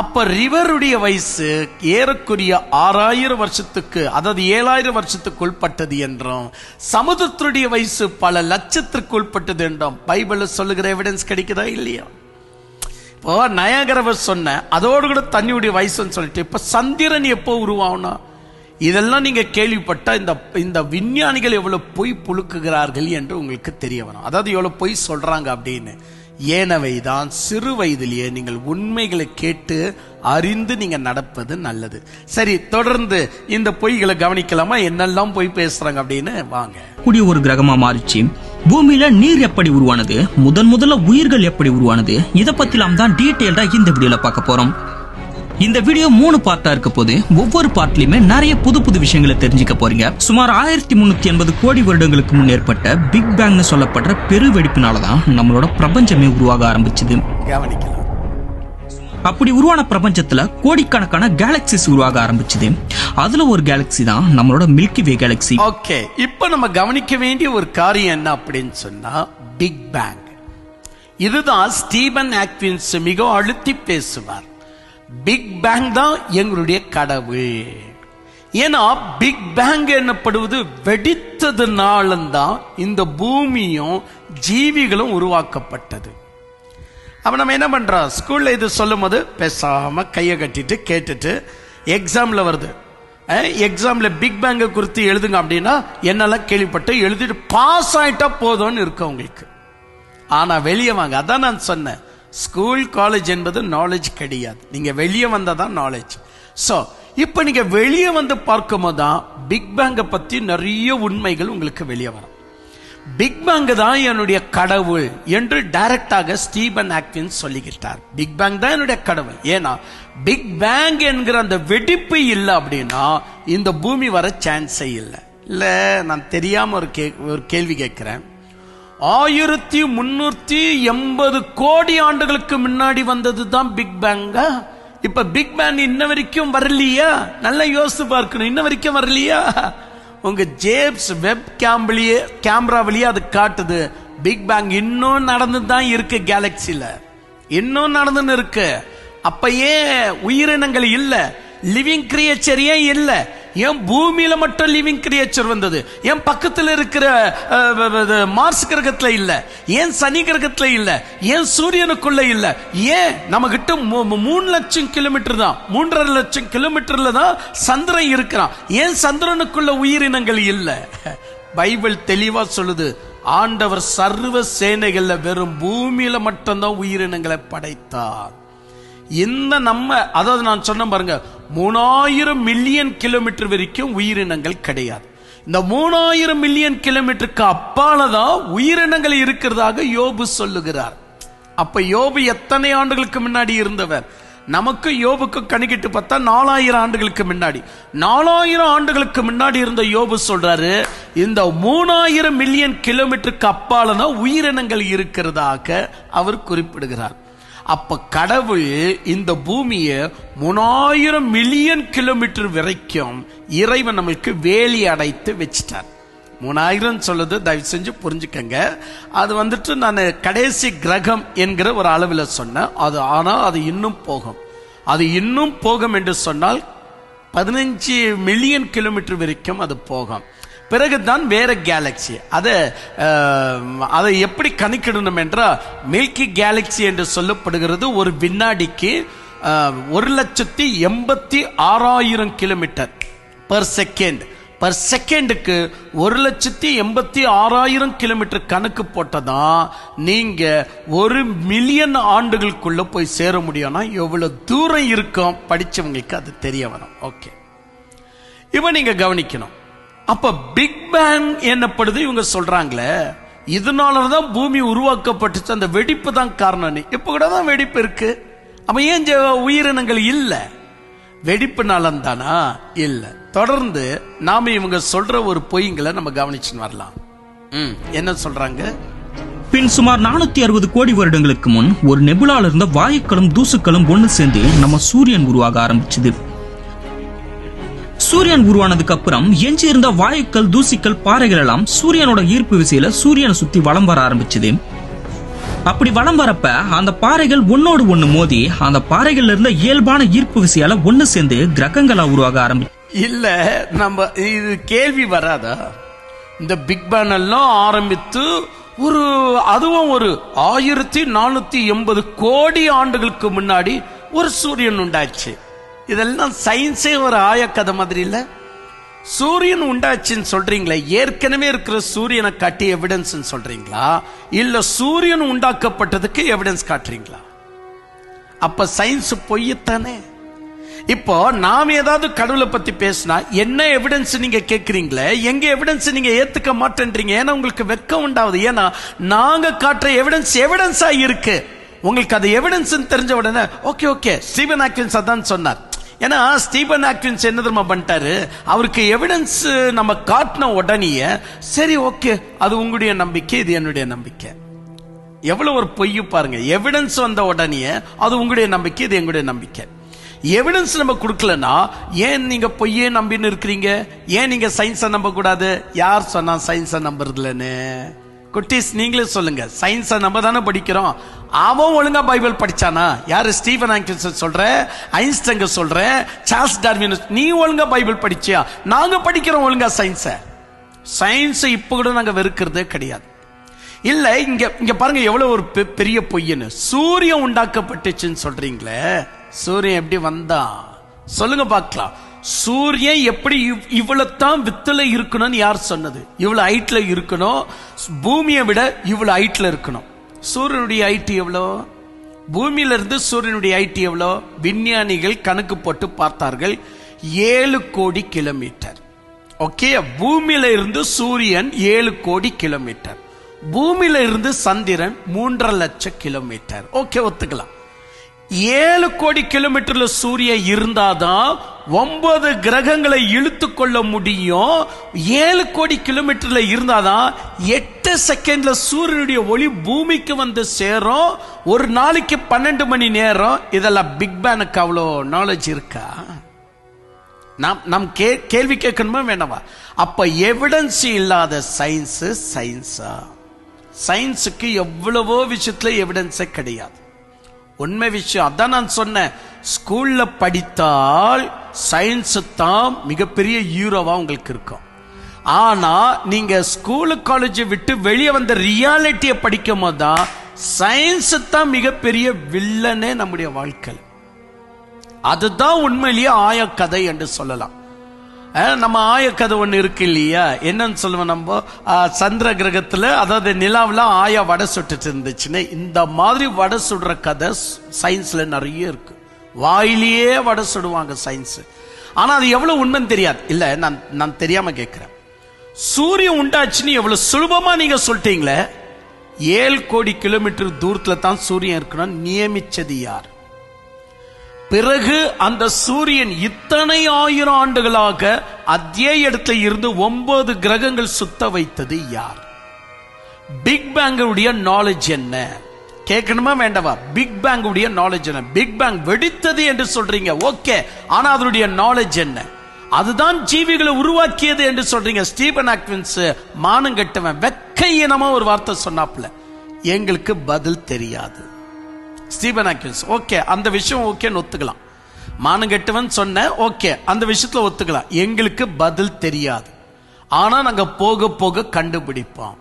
அப்ப ரிவருடைய வயசு ஏறக்குரிய 6000 வருஷத்துக்கு அதாவது 7000 வருஷத்துக்கு உட்பட்டது என்றும் சமுதிரத்துடைய வயசு பல லட்சத்திற்கு உட்பட்டது என்றும் பைபிள்ல சொல்லுகிற எவிடன்ஸ் கிடைக்குதா இல்லையா? இப்போ நயாகராவை சொன்ன அதோடு கூட தண்ணியுடைய வயசுன்னு சொல்லிட்டு இப்ப சந்திரன் எப்போ உருவாகணும் இதெல்லாம் நீங்க கேள்விப்பட்ட இந்த விஞ்ஞானிகள் எவ்வளவு பொய் புழுக்குகிறார்கள் என்று உங்களுக்கு தெரிய வரும். அதாவது எவ்வளவு பொய் சொல்றாங்க அப்படின்னு. ஏனவைதான் சிறு வயதிலேயே நீங்கள் உண்மைகளை கேட்டு அறிந்து நீங்க நடப்பது நல்லது. சரி, தொடர்ந்து இந்த பொய்களை கவனிக்கலாமா? என்னெல்லாம் பொய் பேசுறாங்க அப்படின்னு வாங்க. கூடிய ஒரு கிரகமா மாறிச்சு. பூமியில நீர் எப்படி உருவானது, முதல்ல உயிர்கள் எப்படி உருவானது, இதை பத்திலாம் தான் டீடைல்டா இந்த வீடியோல பார்க்க போறோம். இந்த வீடியோ 3 பார்ட்டா இருக்க போது ஒவ்வொரு பார்ட்லயுமே நிறைய புது விஷயங்களை தெரிஞ்சுக்க போறீங்க. சுமார் 1380 கோடி வருடங்களுக்கு முன் ஏற்பட்ட பிக் பேங்னு சொல்லப்படுற பெரு வெடிப்பினாலதான் நம்மளோட பிரபஞ்சமே உருவாக ஆரம்பிச்சது. அப்படி உருவான பிரபஞ்சத்துல கோடிக்கணக்கான கேலக்சிஸ் உருவாக ஆரம்பிச்சது. அதுல ஒரு கேலக்சி தான் நம்மளோட மில்கி வே கேலக்சி. ஓகே, இப்ப நம்ம கவனிக்க வேண்டிய ஒரு காரியம் என்ன அப்படின்னு சொன்னா பிக் பேங். இதுதான் ஸ்டீபன் ஹாக்கின்ஸ் மிக அழுத்தி பேசுவார். பிக் பேங் தான் எங்களுடைய கடவுள். ஏன்னா பிக் பேங் என்னப்படுவது வெடித்ததுனால்தான் இந்த பூமியும் ஜீவிகளும் உருவாக்கப்பட்டது. அப்ப நம்ம என்ன பண்றோம், ஸ்கூல்ல இது சொல்லும் போது பேசாம கையை கட்டிட்டு கேட்டுட்டு எக்ஸாம்ல வருது, எக்ஸாம்ல பிக் பேங்கை குறித்து எழுதுங்க அப்படின்னா என்னெல்லாம் கேள்விப்பட்டு எழுதிட்டு பாஸ் ஆயிட்டா போதும்னு இருக்கு உங்களுக்கு. ஆனா வெளியே வாங்க, அதான் நான் சொன்னேன், ஸ்கூல் காலேஜ் என்பது நாலேஜ் கிடையாது, நீங்க வெளியே வந்தாதான் நாலேஜ். சோ இப்ப நீங்க வெளியே வந்து பார்க்கும் போதுதான் பிக் பேங்கை பத்தி நிறைய உண்மைகள் உங்களுக்கு வெளியே வரும். பிக் பேங் தான் என்னுடைய கடவுள் என்று டைரக்டாக ஸ்டீபன் ஹாக்கிங் சொல்லிக்கிட்டார். பிக் பேங் தான் என்னுடைய கடவுள். ஏன்னா பிக் பேங் என்கிற அந்த வெடிப்பு இல்லை அப்படின்னா இந்த பூமி வர சான்ஸே இல்லை. இல்ல நான் தெரியாம ஒரு கேள்வி கேட்கிறேன். 1380 கோடி ஆண்டுகளுக்கு முன்னாடி வந்தது தான் பிக் பேங்கா? இப்ப பிக் பேங் இன்ன வரைக்கும் வரலையா? நல்லா யோசிச்சு பார்க்கணும். இன்ன வரைக்கும் வரலையா? உங்க ஜேம்ஸ் வெப் கேமராவிலேயே அது காட்டுது. பிக் பேங் இன்னும் நடந்து தான் இருக்கு, கேலக்சில இன்னும் நடந்துன்னு இருக்கு. அப்ப ஏன் உயிரினங்கள் இல்ல? லிவிங் கிரியேச்சர் ஏன் இல்ல? ஏன் பூமியில மட்டும் லிவிங் கிரியேச்சர் வந்தது? ஏன் பக்கத்தில் இருக்கிற மார்ஸ் கிரகத்துல இல்ல? ஏன் சனி கிரகத்துல இல்ல? ஏன் சூரியனுக்குள்ள இல்ல? ஏன் நம்ம கிட்ட 3 லட்சம் கிலோமீட்டர் தான், 3.5 லட்சம் கிலோமீட்டர்ல தான் சந்திரன் இருக்கிறான். ஏன் சந்திரனுக்குள்ள உயிரினங்கள் இல்ல? பைபிள் தெளிவா சொல்லுது, ஆண்டவர் சர்வ சேனைகள்ல வெறும் பூமியில மட்டும்தான் உயிரினங்களை படைத்தார். இந்த நம்ம அதாவது நான் சொன்ன பாருங்க, 3000 மில்லியன் கிலோமீட்டர் வரைக்கும் உயிரினங்கள் கிடையாது. இந்த 3000 மில்லியன் கிலோமீட்டருக்கு அப்பாலதான் உயிரினங்கள் இருக்கிறதாக யோபு சொல்லுகிறார். அப்ப யோபு எத்தனை ஆண்டுகளுக்கு முன்னாடி இருந்தவர்? நமக்கு யோபுக்கு கணக்கிட்டு பார்த்தா 4000 ஆண்டுகளுக்கு முன்னாடி. 4000 ஆண்டுகளுக்கு முன்னாடி இருந்த யோபு சொல்றாரு, இந்த 3000 மில்லியன் கிலோமீட்டருக்கு அப்பாலதான் உயிரினங்கள் இருக்கிறதாக அவர் குறிப்பிடுகிறார். அப்ப கடவுள் இந்த பூமியை 3000 மில்லியன் கிலோமீட்டர் வரைக்கும் இறைவன் நம்மளுக்கு வேலி அடைத்து வச்சிட்டார். 3000 சொல்லுது, தயவு செஞ்சு புரிஞ்சுக்கங்க. அது வந்துட்டு நான் கடைசி கிரகம் என்கிற ஒரு அளவில் சொன்னேன். அது ஆனால் அது இன்னும் போகும். அது இன்னும் போகும் என்று சொன்னால் 15 மில்லியன் கிலோமீட்டர் வரைக்கும் அது போகும். பிறகுதான் வேற கேலக்சி. அதை எப்படி கணக்கிடணும் என்றால், மில்கி கேலக்சி என்று சொல்லப்படுகிறது ஒரு வினாடிக்கு 1,86,000 கிலோமீட்டர் பர் செகண்ட். பர் செகண்டுக்கு 1,86,000 கிலோமீட்டர் கணக்கு போட்டதான் நீங்க 1 மில்லியன் ஆண்டுகளுக்குள்ள போய் சேர முடியும்னா எவ்வளவு தூரம் இருக்கும் படிச்சவங்களுக்கு அது தெரிய வரும். ஓகே, இப்ப நீங்க கவனிக்கணும். அப்ப பிக் பேங் என்னப்படுது இவங்க சொல்றாங்களே, இதனாலதான் பூமி உருவாக்கப்பட்டுச்சு, அந்த வெடிப்பு தான் காரணம். இப்ப கூட தான் வெடிப்பு இருக்கு. அப்ப ஏன் உயிரினங்கள் இல்ல? வெடிப்புனால தானா? இல்ல. தொடர்ந்து நாம இவங்க சொல்ற ஒரு பொய்ங்களை நம்ம கவனிச்சுன்னு வரலாம். என்ன சொல்றாங்க? பின் சுமார் 460 கோடி வருடங்களுக்கு முன் ஒரு நெபுலால இருந்த வாயுக்களும் தூசுக்களும் ஒண்ணு சேர்ந்து நம்ம சூரியன் உருவாக ஆரம்பிச்சது. சூரியன் உருவானதுக்கு அப்புறம் எஞ்சி இருந்த வாயுக்கள், தூசிகள், பாறைகள் எல்லாம் சூரியனோட ஈர்ப்பு விசையில சூரியனை சுத்தி வலம் வர ஆரம்பிச்சது. அப்படி வலம் வரப்ப அந்த பாறைகள் ஒன்னோடு ஒண்ணு மோதி அந்த பாறைகள்ல இருந்த இயல்பான ஈர்ப்பு விசையால ஒண்ணு சேர்ந்து கிரகங்களா உருவாக ஆரம்பிச்சு. இல்ல, நம்ம இது கேள்வி வராதா? இந்த பிக் பேங் எல்லாம் ஆரம்பித்து அதுவும் ஒரு 1480 கோடி ஆண்டுகளுக்கு முன்னாடி ஒரு சூரியன் உண்டாச்சு. இதெல்லாம் சயின்ஸே ஒரு ஆயக்கதை மாதிரி இல்ல? சூரியன் உண்டாச்சுன்னு சொல்றீங்களா? ஏற்கனவே இருக்கிற சூரியனை காட்டி எவிடன்ஸ் சொல்றீங்களா, இல்ல சூரியன் உண்டாக்கப்பட்டதுக்கு எவிடன்ஸ் காட்டுறீங்களா? அப்ப சயின்ஸ் பொய்யத்தானே. இப்போ நாம ஏதாவது கடவுளை பத்தி பேசினா என்ன எவிடன்ஸ் நீங்க கேட்கறீங்களே, எங்க எவிடன்ஸ் நீங்க ஏத்துக்க மாட்டேன்றீங்க. ஏன்னா உங்களுக்கு வெக்கம் உண்டாவது. ஏன்னா நாங்க காட்டுற எவிடன்ஸா இருக்கு. உங்களுக்கு அது எவிடன்ஸ் தெரிஞ்ச உடனே ஓகே ஸ்டீபன் ஹாக்கிங் அதான் சொன்னார். ஏன்னா ஸ்டீபன் ஹாக்கிங் என்ன தெரியுமா பண்ணிட்டாரு, அவருக்கு எவிடன்ஸ் நம்ம காட்டின உடனே சரி ஓகே அது உங்களுடைய நம்பிக்கை, இது என்னுடைய நம்பிக்கை. எவ்வளவு ஒரு பொய்யு பாருங்க. எவிடன்ஸ் வந்த உடனே அது உங்களுடைய நம்பிக்கை, இது எங்களுடைய நம்பிக்கை. எவிடன்ஸ் நம்ம கொடுக்கலன்னா ஏன் நீங்க பொய்யே நம்பின்னு இருக்கிறீங்க? ஏன் நீங்க சயின்ஸை நம்ப கூடாது? யார் சொன்னா சயின்ஸை நம்புறதுலன்னு? குட்டீஸ் நீங்களே சொல்லுங்க. சயின்ஸை நம்ம தானே படிக்கிறோம். அவன் ஒழுங்கா பைபிள் படிச்சானா? யாரு? ஸ்டீபன் ஹாக்கிங் சொல்ற, ஐன்ஸ்டைன் சொல்ற, சார்ல்ஸ் டார்வின். நீ ஒழுங்கா பைபிள் படிச்சியா? நாங்க படிக்கிறோம் ஒழுங்கா சயின்ஸை இப்ப கூட நாங்க வெறுக்கிறதே கிடையாது. இல்ல இங்க பாருங்க எவ்வளவு ஒரு பெரிய பொய்யன்னு. சூரியன் உண்டாக்கப்பட்டுச்சுன்னு சொல்றீங்களே, சூரியன் எப்படி வந்தா சொல்லுங்க பார்க்கலாம். சூரியன் எப்படி இவ்வளவுதான் வித்துல இருக்கணும்னு யார் சொன்னது? இவ்வளவு ஹைட்ல இருக்கணும், பூமியை விட இவ்வளவு ஹைட்ல இருக்கணும். சூரியனுடைய ஹைட் எவ்வளோ? பூமியில இருந்து சூரியனுடைய ஹைட் எவ்வளோ? விஞ்ஞானிகள் கணக்கு போட்டு பார்த்தார்கள், 7 கோடி கிலோமீட்டர். ஓகே, பூமியில இருந்து சூரியன் 7 கோடி கிலோமீட்டர், பூமியில இருந்து சந்திரன் 3.5 லட்சம் கிலோமீட்டர். ஓகே, ஒத்துக்கலாம். 7 கோடி கிலோமீட்டர்ல சூரியன் இருந்தாதான் 9 கிரகங்களை இழுத்து கொள்ள முடியும். 7 கோடி கிலோமீட்டர்ல இருந்தாதான் 8 செகண்ட்ல சூரியனுடைய ஒளி பூமிக்கு வந்து சேரும். ஒரு நாளைக்கு 12 மணி நேரம். இதெல்லாம் பிக் பேனுக்கு அவ்வளோ நாலேஜ் இருக்கா? நம் கேள்வி கேட்கணுமா வேணவா? அப்ப எவிடன்ஸ் இல்லாத சயின்ஸா? சயின்ஸுக்கு எவ்வளவோ விஷயத்துல எவிடன்ஸே கிடையாது. உண்மை விஷயம் அதான் நான் சொன்னேன். ஸ்கூல்ல படித்தால் சயின்ஸ் தான் மிகப்பெரிய ஹீரோவா உங்களுக்கு இருக்கும். ஆனா நீங்க ஸ்கூலு காலேஜ் விட்டு வெளியே வந்த ரியாலிட்டியை படிக்கும் போதுதான் சயின்ஸ் தான் மிகப்பெரிய வில்லனே நம்முடைய வாழ்க்கை. அதுதான் உண்மையிலேயே ஆயக்கதை என்று சொல்லலாம். நம்ம ஆயக்கதை ஒன்று இருக்கு இல்லையா? என்னன்னு சொல்லுவோம் நம்ம, சந்திர கிரகத்துல அதாவது நிலாவில் ஆயா வடை சுட்டுட்டு இருந்துச்சுன்னு. இந்த மாதிரி வடை சுடுற கதை சயின்ஸ்ல நிறைய இருக்கு. வாயிலேயே வடை சுடுவாங்க சயின்ஸ். ஆனா அது எவ்வளவு உண்மைன்னு தெரியாது. இல்ல, நான் தெரியாம கேட்கிறேன். சூரியன் உண்டாச்சுன்னு எவ்வளவு சுலபமா நீங்க சொல்லிட்டீங்களே. 7 கோடி கிலோமீட்டர் தூரத்துல தான் சூரியன் இருக்கணும் நியமிச்சது யார்? பிறகு அந்த சூரியன் இத்தனை 1000 ஆண்டுகளாக அதே இடத்துல இருந்து 9 கிரகங்கள் சுத்த வைத்தது யார்? பிக் பேங்குடைய நாலேஜ் என்ன? கேட்கணுமா வேண்டவா? பிக் பேங்குடைய நாலேஜ் என்ன? பிக் பேங் வெடித்தது என்று சொல்றீங்க, ஓகே. ஆனா அதனுடைய நாலேஜ் என்ன? அதுதான் ஜீவிகளை உருவாக்கியது என்று சொல்றீங்க. ஸ்டீபன் ஹாக்கின்ஸ் மானங்கட்டவன் வெக்க இனமா ஒரு வார்த்தை சொன்னாப்ல, எங்களுக்கு பதில் தெரியாது. ஸ்டீபன் ஹாக்கின்ஸ், ஓகே, அந்த விஷயம் ஓகேன்னு ஒத்துக்கலாம். மானங்கெட்டவன் சொன்ன, ஓகே, அந்த விஷயத்துல ஒத்துக்கலாம். எங்களுக்கு பதில் தெரியாது, ஆனா நாங்க போக போக கண்டுபிடிப்போம்.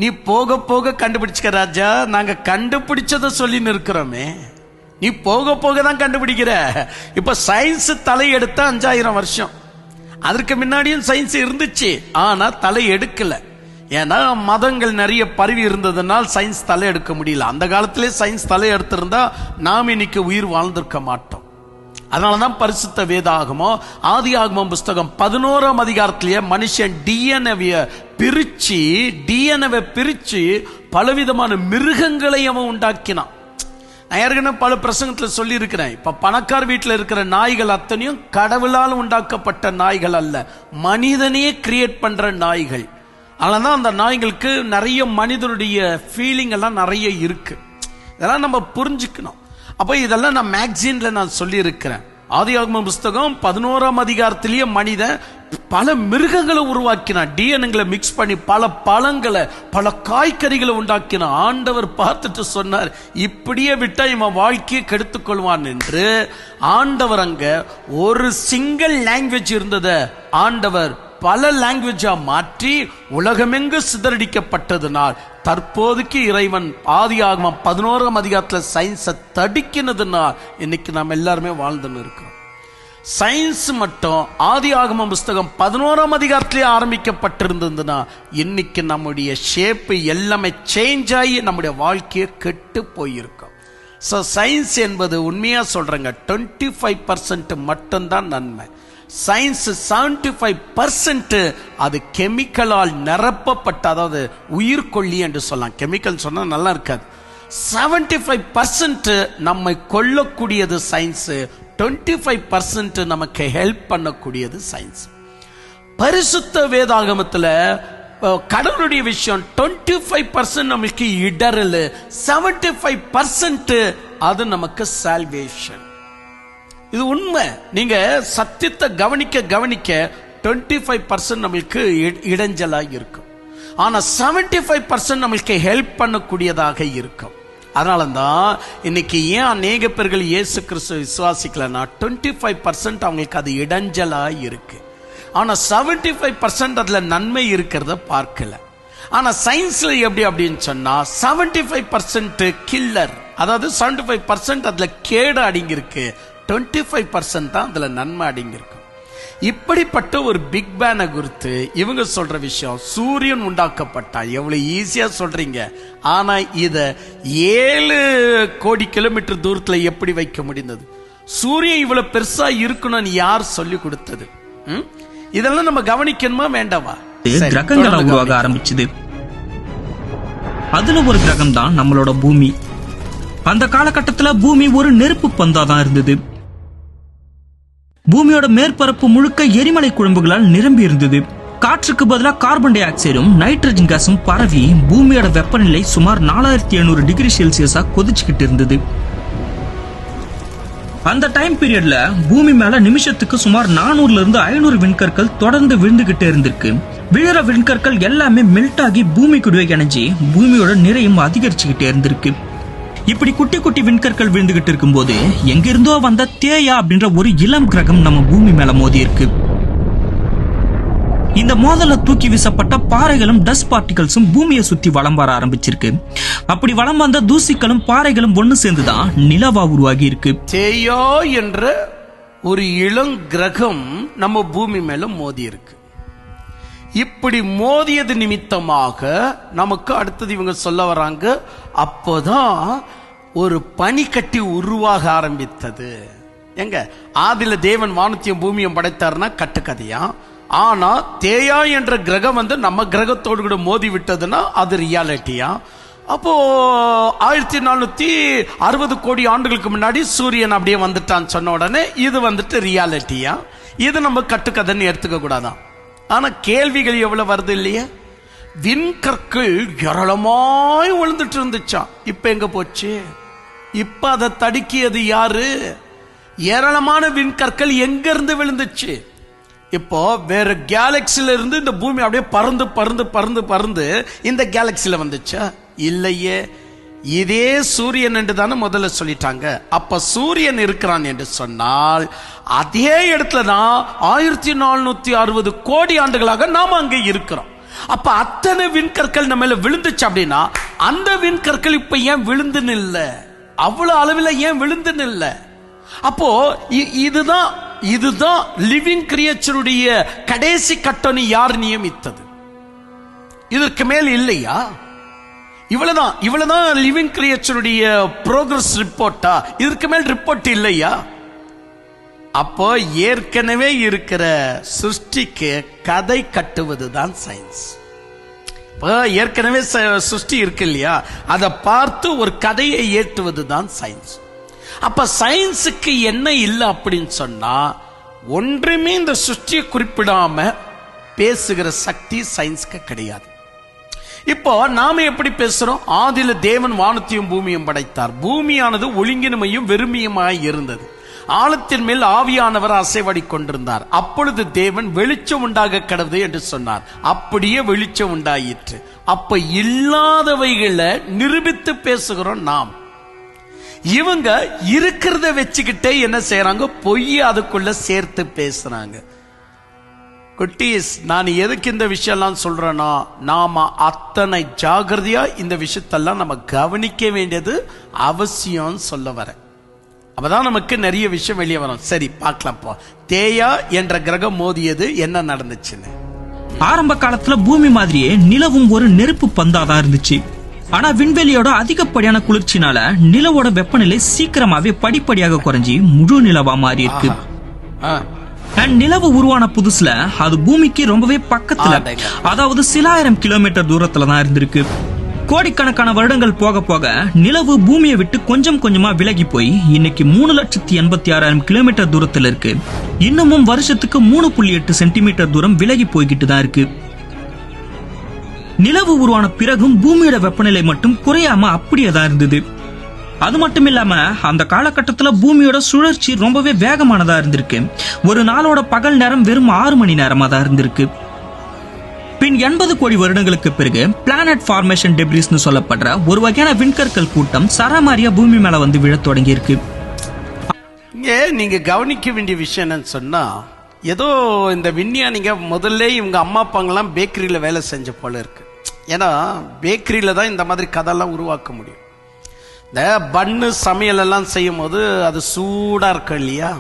நீ போக போக கண்டுபிடிச்சுக்க ராஜா. நாங்க கண்டுபிடிச்சத சொல்லி நிற்கிறோமே, நீ போக போக தான் கண்டுபிடிக்கிற. இப்ப சயின்ஸ் தலை எடுத்த 5000 வருஷம். அதற்கு முன்னாடியும் சயின்ஸ் இருந்துச்சு, ஆனா தலை எடுக்கல. ஏன்னா மதங்கள் நிறைய பரவி இருந்ததுனால் சயின்ஸ் தலை எடுக்க முடியல. அந்த காலத்திலே சயின்ஸ் தலை எடுத்திருந்தா நாம் இன்னைக்கு உயிர் வாழ்ந்திருக்க மாட்டோம். அதனாலதான் பரிசுத்த வேதாகமோ ஆதியாகமம் புஸ்தகம் 11ஆம் அதிகாரத்திலேயே மனுஷன் டிஎன்ஏவை பிரிச்சு பலவிதமான மிருகங்களை அவன் உண்டாக்கினான். நான் ஏற்கனவே பல பிரசங்கத்துல சொல்லி இருக்கிறேன். இப்ப பணக்கார வீட்டில் இருக்கிற நாய்கள் அத்தனையும் கடவுளால் உண்டாக்கப்பட்ட நாய்கள் அல்ல, மனிதனையே கிரியேட் பண்ற நாய்கள். அதனாலதான் அந்த நாய்களுக்கு நிறைய மனிதனுடைய ஃபீலிங் எல்லாம் நிறைய இருக்கு. இதெல்லாம் நம்ம புரிஞ்சுக்கணும். அப்ப இதெல்லாம் நான் மேக்சின்ல நான் சொல்லி இருக்கிறேன். ஆதியாகமம் புஸ்தகம் 11ஆம் அதிகாரத்திலேயே மனிதன் பல மிருகங்களை உருவாக்கினான். டிஎன்ஏங்களை மிக்ஸ் பண்ணி பல பழங்களை பல காய்கறிகளை உண்டாக்கினான். ஆண்டவர் பார்த்துட்டு சொன்னார், இப்படியே விட்டா இவன் வாழ்க்கையை கெடுத்துக் கொள்வான் என்று. ஆண்டவர் அங்க ஒரு சிங்கிள் லாங்குவேஜ் இருந்ததை ஆண்டவர் பல லாங்குவேஜா மாற்றி உலகமெங்கு சிதறடிக்கப்பட்டதுனால் தற்போதைக்கு இறைவன் ஆதியாகமம் 11ஆம் அதிகாரத்துல சயின்ஸை தடுக்கினதுனால் இன்னைக்கு நாம் எல்லாருமே வாழ்ந்துன்னு இருக்கிறோம். சயின்ஸ் மட்டும் ஆதியாகமம் புஸ்தகம் 11ஆம் அதிகாரத்திலே ஆரம்பிக்கப்பட்டிருந்ததுன்னா இன்னைக்கு நம்முடைய ஷேப் எல்லாமே சேஞ்ச் ஆகி நம்முடைய வாழ்க்கையை கெட்டு போயிருக்கும். ஸோ சயின்ஸ் என்பது உண்மையா சொல்றேங்க 25% மட்டும்தான் நன்மை. சயின்ஸ் 75% அது கெமிக்கலால் நிரப்பப்பட்ட, அதாவது உயிர்கொல்லி என்று சொல்லலாம். கெமிக்கல் சொன்னா நல்லா இருக்காது. 75% நம்மை கொல்லக்கூடியது சயின்ஸ், 25% நமக்கு ஹெல்ப் பண்ணக்கூடியது சயின்ஸ். பரிசுத்த வேதாகமத்துல கடவுளுடைய விஷயம் 25% நமக்கு இடரல், 75% அது நமக்கு சால்வேஷன். இது உண்மை. நீங்க சத்தியத்தை கவனிக்க 25% நம்மளுக்கு இடைஞ்சலா இருக்கும், ஆனா 75% நம்மளுக்கு ஹெல்ப் பண்ணக்கூடியதாக இருக்கும். அதனாலதான் இன்னைக்கு ஏன் அநேக பேர்கள் இயேசு கிறிஸ்து விசுவாசிக்கலன்னா 25% அவங்களுக்கு அது இடைஞ்சலா இருக்கு. ஆனா 75% அதுல நன்மை இருக்கிறத பார்க்கல. ஆனா சயின்ஸ்ல எப்படி அப்படின்னு சொன்னா 75% கில்லர், அதாவது 75% அதுல கேடு அடங்கியிருக்கு, 25% தான் அதுல நன்மை அடங்கியிருக்கு. இப்படிப்பட்ட ஒரு பிக் பேனை குறித்து இவங்க சொல்ற விஷயம், சூரியன் உண்டாக்கப்பட்டா எவ்வளவு ஈஸியா சொல்றீங்க, ஆனா இத 7 கோடி கிலோமீட்டர் தூரத்துல எப்படி வைக்க முடிந்தது? சூரியன் இவ்வளவு பெருசா இருக்கணும்னு யார் சொல்லி கொடுத்தது? இதெல்லாம் நம்ம கவனிக்கணுமா வேண்டாமா? கிரகங்களை உருவாக ஆரம்பிச்சது. அதுல ஒரு கிரகம் தான் நம்மளோட பூமி. அந்த காலகட்டத்துல பூமி ஒரு நெருப்பு பந்தாதான் இருந்தது. பூமியோட மேற்பரப்பு முழுக்க எரிமலை குழம்புகளால் நிரம்பி இருந்தது. காற்றுக்கு பதிலாக கார்பன் டை ஆக்சைடும் நைட்ரஜன் கேஸும் பரவி பூமியோட வெப்பநிலை சுமார் 4700 டிகிரி செல்சியஸா கொதிச்சுக்கிட்டு இருந்தது. அந்த டைம் பீரியட்ல பூமி மேல நிமிஷத்துக்கு சுமார் 400 இருந்து 500 விண்கற்கள் தொடர்ந்து விழுந்துகிட்டே இருந்திருக்கு. விழுற விண்கற்கள் எல்லாமே மெல்ட் ஆகி பூமிக்குடியே இணைஞ்சி பூமியோட நிறையும் அதிகரிச்சுக்கிட்டே இருந்திருக்கு. இப்படி குட்டி குட்டி விண்கற்கள் விழுந்துகிட்டு இருக்கும்போது எங்கிருந்தோ வந்த தேயா அப்படின்ற ஒரு இளம் கிரகம் நம்ம பூமி மேல மோதி இருக்கு. இந்த மோதல தூக்கி வீசப்பட்ட பாறைகளும் டஸ்ட் பார்ட்டிகல்ஸும் பூமியை சுத்தி வலம் வர ஆரம்பிச்சிருக்கு. அப்படி வலம் வந்த தூசிகளும் பாறைகளும் ஒண்ணு சேர்ந்துதான் நிலவா உருவாகி இருக்கு. தேயா என்ற ஒரு இளம் கிரகம் நம்ம பூமி மேல மோதி இருக்கு. இப்படி மோதியது நிமித்தமாக நமக்கு அடுத்தது இவங்க சொல்ல வராங்க, அப்போதான் ஒரு பனிக்கட்டி உருவாக ஆரம்பித்தது. எங்க ஆதில தேவன் வானத்தையும் பூமியும் படைத்தாருன்னா கட்டுக்கதையா? ஆனா தேயா என்ற கிரகம் நம்ம கிரகத்தோடு கூட மோதி விட்டதுன்னா அது ரியாலிட்டியா? அப்போ 1460 கோடி ஆண்டுகளுக்கு முன்னாடி சூரியன் அப்படியே வந்துட்டான்னு சொன்ன உடனே இது ரியாலிட்டியா? இது நம்ம கட்டுக்கதைன்னு எடுத்துக்க கூடாதான். ஆனா கேள்விகள் எவ்வளவு வருது இல்லையா? விண்கற்கள் ஏராளமாய் விழுந்துட்டு இருந்துச்சான். இப்ப எங்க போச்சு? இப்ப அதை தடுக்கியது யாரு? ஏராளமான விண்கற்கள் எங்க இருந்து விழுந்துச்சு? இப்போ வேற கேலக்சில இருந்து இந்த பூமி அப்படியே பறந்து பறந்து பறந்து பறந்து இந்த கேலக்சில வந்துச்சா? இல்லையே. இதே சூரியன் என்று தானே முதல்ல சொல்லிட்டாங்க. அப்ப சூரியன் இருக்கிறான் என்று சொன்னால் அதே இடத்துல தான் 1460 கோடி ஆண்டுகளாக நாம அங்கே இருக்கிறோம். அப்ப அத்தனை விண்கற்கள் நம்ம மேல விழுந்துச்சு அப்படின்னா அந்த விண்கற்கள் இப்ப ஏன் விழுந்து நில்ல? அவ்வளவு அளவில் ஏன் விழுந்து நில்ல? அப்போ இதுதான் லிவிங் கிரியேச்சருடைய கடைசி கட்டணி யார் நியமித்தது? இதற்கு மேல் இல்லையா? இவ்வளவுதான் லிவிங் கிரியேச்சருடைய ப்ரோக்ரஸ் ரிப்போர்ட்டா? இதற்கு மேல் ரிப்போர்ட் இல்லையா? அப்போ ஏற்கனவே இருக்கிற சிருஷ்டிக்கு கதை கட்டுவதுதான் சயின்ஸ். ஏற்கனவே சிருஷ்டி இருக்கு இல்லையா, அதை பார்த்து ஒரு கதையை ஏற்றுவதுதான் சயின்ஸ். அப்ப சயின்ஸுக்கு என்ன இல்லை அப்படின்னு சொன்னா, ஒன்றுமே இந்த சிருஷ்டியை குறிப்பிடாம பேசுகிற சக்தி சயின்ஸ்க்கு கிடையாது. இப்போ நாம எப்படி பேசுறோம்? ஆதில தேவன் வானத்தையும் பூமியும் படைத்தார். பூமியானது ஒழுங்கினமையும் வெறுமையுமாய் இருந்தது. ஆழத்தின் மேல் ஆவியானவர் அசைவாடி கொண்டிருந்தார். அப்பொழுது தேவன் வெளிச்சம் உண்டாக கடவுது என்று சொன்னார். அப்படியே வெளிச்சம் உண்டாயிற்று. அப்ப இல்லாதவைகளை நிரூபித்து பேசுகிறோம் நாம். இவங்க இருக்கிறத வச்சுக்கிட்டே என்ன செய்யறாங்க? பொய் அதுக்குள்ள சேர்த்து பேசுறாங்க. குட்டீஸ், நான் எதுக்கு இந்த விஷயம்லாம் சொல்றேன்னா, நாம அத்தனை ஜாகிரதையா இந்த விஷயத்தெல்லாம் நம்ம கவனிக்க வேண்டியது அவசியம் சொல்ல வரேன். அப்பதான் நமக்கு நிறைய விஷயம் வெளியே வரும். சரி, பார்க்கலாம். தேயா என்ற கிரகம் மோதியது என்ன நடந்துச்சுன்னு. ஆரம்ப காலத்துல பூமி மாதிரியே நிலவும் ஒரு நெருப்பு பந்தாதான் இருந்துச்சு. ஆனா விண்வெளியோட அதிகப்படியான குளிர்ச்சினால நிலவோட வெப்பநிலை சீக்கிரமாவே படிப்படியாக குறைஞ்சி முழு நிலவா மாறி இருக்கு. நிலவு உருவான புதுசுல அது பூமிக்கு ரொம்பவே பக்கத்துல, அதாவது சில 1000 கிலோமீட்டர் தூரத்துல தான் இருந்திருக்கு. கோடிக்கணக்கான வருடங்கள் போக போக நிலவு பூமியை விட்டு கொஞ்சம் கொஞ்சமா விலகி போய் இன்னைக்கு 3,86,000 கிலோமீட்டர் தூரத்துல இருக்கு. இன்னமும் வருஷத்துக்கு 3.8 சென்டிமீட்டர் தூரம் விலகி போய்கிட்டு தான் இருக்கு. நிலவு உருவான பிறகும் பூமியோட வெப்பநிலை மட்டும் குறையாம அப்படியே தான் இருந்தது. அது மட்டும் இல்லாம அந்த காலகட்டத்துல பூமியோட சுழற்சி ரொம்பவே வேகமானதா இருந்திருக்கு. ஒரு நாளோட பகல் நேரம் வெறும் 6 மணி நேரமா தான் இருந்திருக்கு. பின் 80 கோடி வருடங்களுக்கு பிறகு பிளானட் ஃபார்மேஷன் டெப்ரிஸ்னு சொல்லப்படுற ஒரு வகையான விண்கற்கள் கூட்டம் சராமாரியா பூமி மேல வந்து விழ தொடங்கி இருக்கு. இங்க நீங்க கவனிக்க வேண்டிய விஷயம் என்னன்னு சொன்னா, ஏதோ இந்த விஞ்ஞானிங்க முதல்ல இவங்க அம்மா அப்பாங்கெல்லாம் பேக்கரியில வேலை செஞ்ச போல இருக்கு. ஏன்னா பேக்கரியில தான் இந்த மாதிரி கதையெல்லாம் உருவாக்க முடியும். இந்த பன்னு சமையல் எல்லாம் செய்யும் போது அது சூடா இருக்கும் இல்லையா,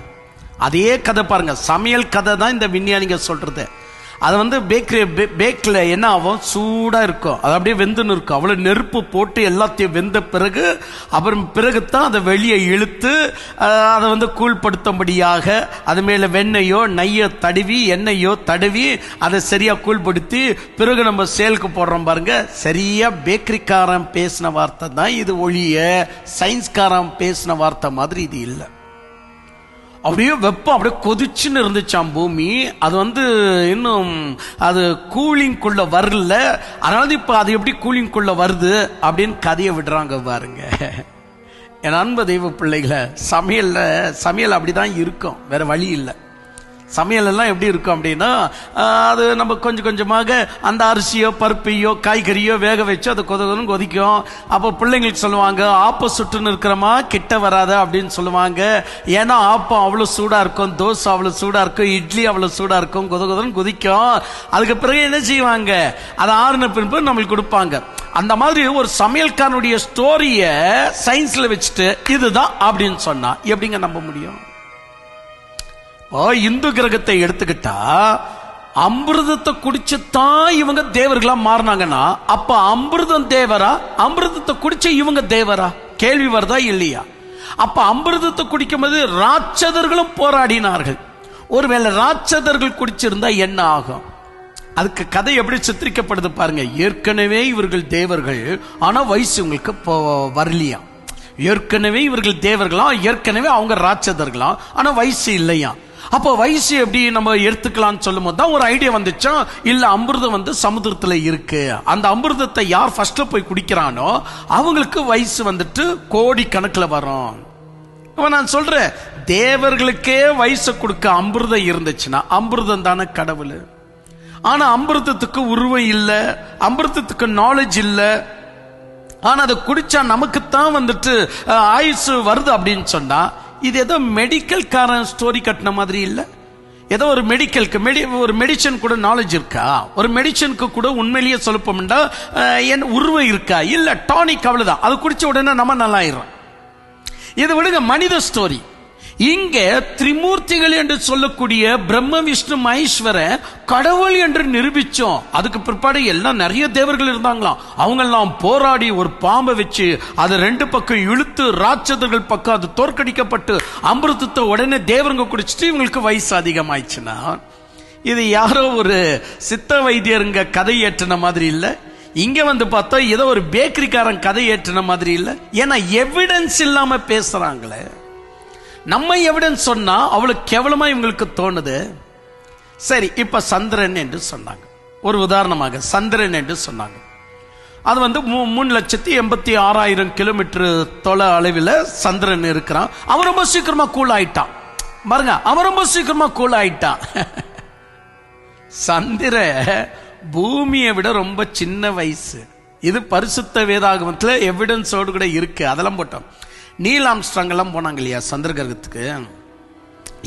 அதே கதை பாருங்க. சமையல் கதை தான் இந்த விஞ்ஞானிங்க சொல்றது. அது பேக்கில் என்ன ஆகும், சூடா இருக்கும், அது அப்படியே வெந்துன்னு இருக்கும். அவ்வளவு நெருப்பு போட்டு எல்லாத்தையும் வெந்த பிறகு அப்புறம் பிறகுதான் அதை வெளியே இழுத்து அதை கூழ்படுத்தும்படியாக அது மேல வெண்ணெயோ நெய்யோ தடவி எண்ணெயோ தடவி அதை சரியா கூழ்படுத்தி பிறகு நம்ம சேலுக்கு போடுறோம் பாருங்க. சரியா பேக்கரிக்காரன் பேசின வார்த்தை தான் இது ஒழிய சயின்ஸ்காரன் பேசின வார்த்தை மாதிரி இது இல்லை. அப்படியே வெப்பம் அப்படியே கொதிச்சுன்னு இருந்துச்சாம் பூமி. அது இன்னும் அது கூலிங்குள்ள வரல. அதனால இப்ப அது எப்படி கூலிங்குள்ள வருது அப்படின்னு கதையை விடுறாங்க பாருங்க. என் அன்பு தெய்வ பிள்ளைகளை, சமையல் அப்படிதான் இருக்கும், வேற வழி இல்லை. சமையல் எல்லாம் எப்படி இருக்கும் அப்படின்னா, அது நம்ம கொஞ்சம் கொஞ்சமாக அந்த அரிசியோ பருப்பையோ காய்கறியோ வேக வச்சு அது கொதிக்கும். அப்போ பிள்ளைங்களுக்கு சொல்லுவாங்க, ஆப்பம் சுட்டுன்னு இருக்கிறமா கிட்ட வராத அப்படின்னு சொல்லுவாங்க. ஏன்னா ஆப்பம் அவ்வளோ சூடா இருக்கும், தோசை அவ்வளோ சூடா இருக்கும், இட்லி அவ்வளோ சூடா இருக்கும், கொதிக்கும். அதுக்கு பிறகு என்ன செய்வாங்க, அதை ஆறுன பின்பு நம்மளுக்கு கொடுப்பாங்க. அந்த மாதிரி ஒரு சமையல்காரனுடைய ஸ்டோரிய சயின்ஸ்ல வச்சுட்டு இதுதான் அப்படின்னு சொன்னா எப்படிங்க நம்ப முடியும்? இந்து கிரகத்தை எடுத்துக்கிட்டா அமிர்தத்தை குடிச்சுதான் இவங்க தேவர்களா மாறினாங்கன்னா, அப்ப அமிர்தம் தேவரா, அமிர்தத்தை குடிச்ச இவங்க தேவரா? கேள்வி வருதா இல்லையா? அப்ப அமிர்தத்தை குடிக்கும் போது ராட்சதர்களும் போராடினார்கள். ஒருவேளை ராட்சதர்கள் குடிச்சிருந்தா என்ன ஆகும்? அதுக்கு கதை எப்படி சித்தரிக்கப்படுது பாருங்க. ஏற்கனவே இவர்கள் தேவர்கள், ஆனா வயசு உங்களுக்கு வரலையா. ஏற்கனவே இவர்கள் தேவர்களா, ஏற்கனவே அவங்க ராட்சதர்களா, ஆனா வயசு இல்லையா. அப்போ வயசு எப்படி நம்ம எடுத்துக்கலாம்னு சொல்லும் போது தான் ஒரு ஐடியா வந்துச்சா, இல்ல அமிர்தம் சமுத்திரத்துல இருக்கு, அந்த அமிர்தத்தை யார் ஃபர்ஸ்ட்ல போய் குடிக்கிறானோ அவங்களுக்கு வயசு கோடி கணக்குல வரும். நான் சொல்றேன், தேவர்களுக்கே வயசு கொடுக்க அமிர்தம் இருந்துச்சுன்னா அமிர்தம் தானே கடவுள். ஆனா அமிர்தத்துக்கு உருவம் இல்ல, அமிர்தத்துக்கு நாலேஜ் இல்ல, ஆனா அதை குடிச்சா நமக்குத்தான் ஆயுசு வருது அப்படின்னு சொன்னா, இது ஏதோ மெடிக்கல் காரன் ஸ்டோரி கட்டின மாதிரி இல்ல. ஏதோ ஒரு ஒரு மெடிசன் கூட நாலேஜ் இருக்கா? ஒரு மெடிசனுக்கு கூட உண்மையிலேயே சொல்லப்போம்னா என் உருவம் இருக்கா? இல்ல, டானிக் அவ்வளவுதான், அது குடிச்ச உடனே நம்ம நல்லா ஆயிரும். இது விடுங்க, மனித ஸ்டோரி. இங்க திரிமூர்த்திகள் என்று சொல்லக்கூடிய பிரம்ம விஷ்ணு மகேஸ்வர கடவுள் என்று நிரூபிச்சோம். அதுக்கு பிற்பாடு எல்லாம் நிறைய தேவர்கள் இருந்தாங்களாம். அவங்க எல்லாம் போராடி ஒரு பாம்பை வச்சு அதை ரெண்டு பக்கம் இழுத்து ராட்சதர்கள் பக்கம் அது தோற்கடிக்கப்பட்டு அமிர்தத்தை உடனே தேவருங்க குடிச்சிட்டு இவங்களுக்கு வயசு அதிகமாயிடுச்சுன்னா, இது யாரோ ஒரு சித்த வைத்தியருங்க கதை ஏற்றின மாதிரி இல்லை. இங்க பார்த்தா ஏதோ ஒரு பேக்கரிக்காரன் கதை ஏற்றின மாதிரி இல்லை. ஏன்னா எவிடன்ஸ் இல்லாம பேசுறாங்களே. நம்ம எவிடன்ஸ் சொன்னா அவ்வளவு கேவலமா இவங்களுக்கு தோணுது. சரி, இப்ப சந்திரன் என்று சொன்னாங்க. ஒரு உதாரணமாக சந்திரன் என்று சொன்னாங்க. அது 3,86,000 கிலோமீட்டர் தொலை அளவில் சந்திரன் இருக்கிறான். அவன் ரொம்ப சீக்கிரமா கூல் ஆயிட்டான் பாருங்க, அவன் ரொம்ப சீக்கிரமா கூல் ஆயிட்டான். சந்திர பூமியை விட ரொம்ப சின்ன வயசு. இது பரிசுத்த வேதாகமத்தில் எவிடன்ஸோடு கூட இருக்கு. அதெல்லாம் போட்டோம். நீல் ஆம்ஸ்ட்ராங் எல்லாம் போனாங்க இல்லையா சந்திர கிரகத்துக்கு.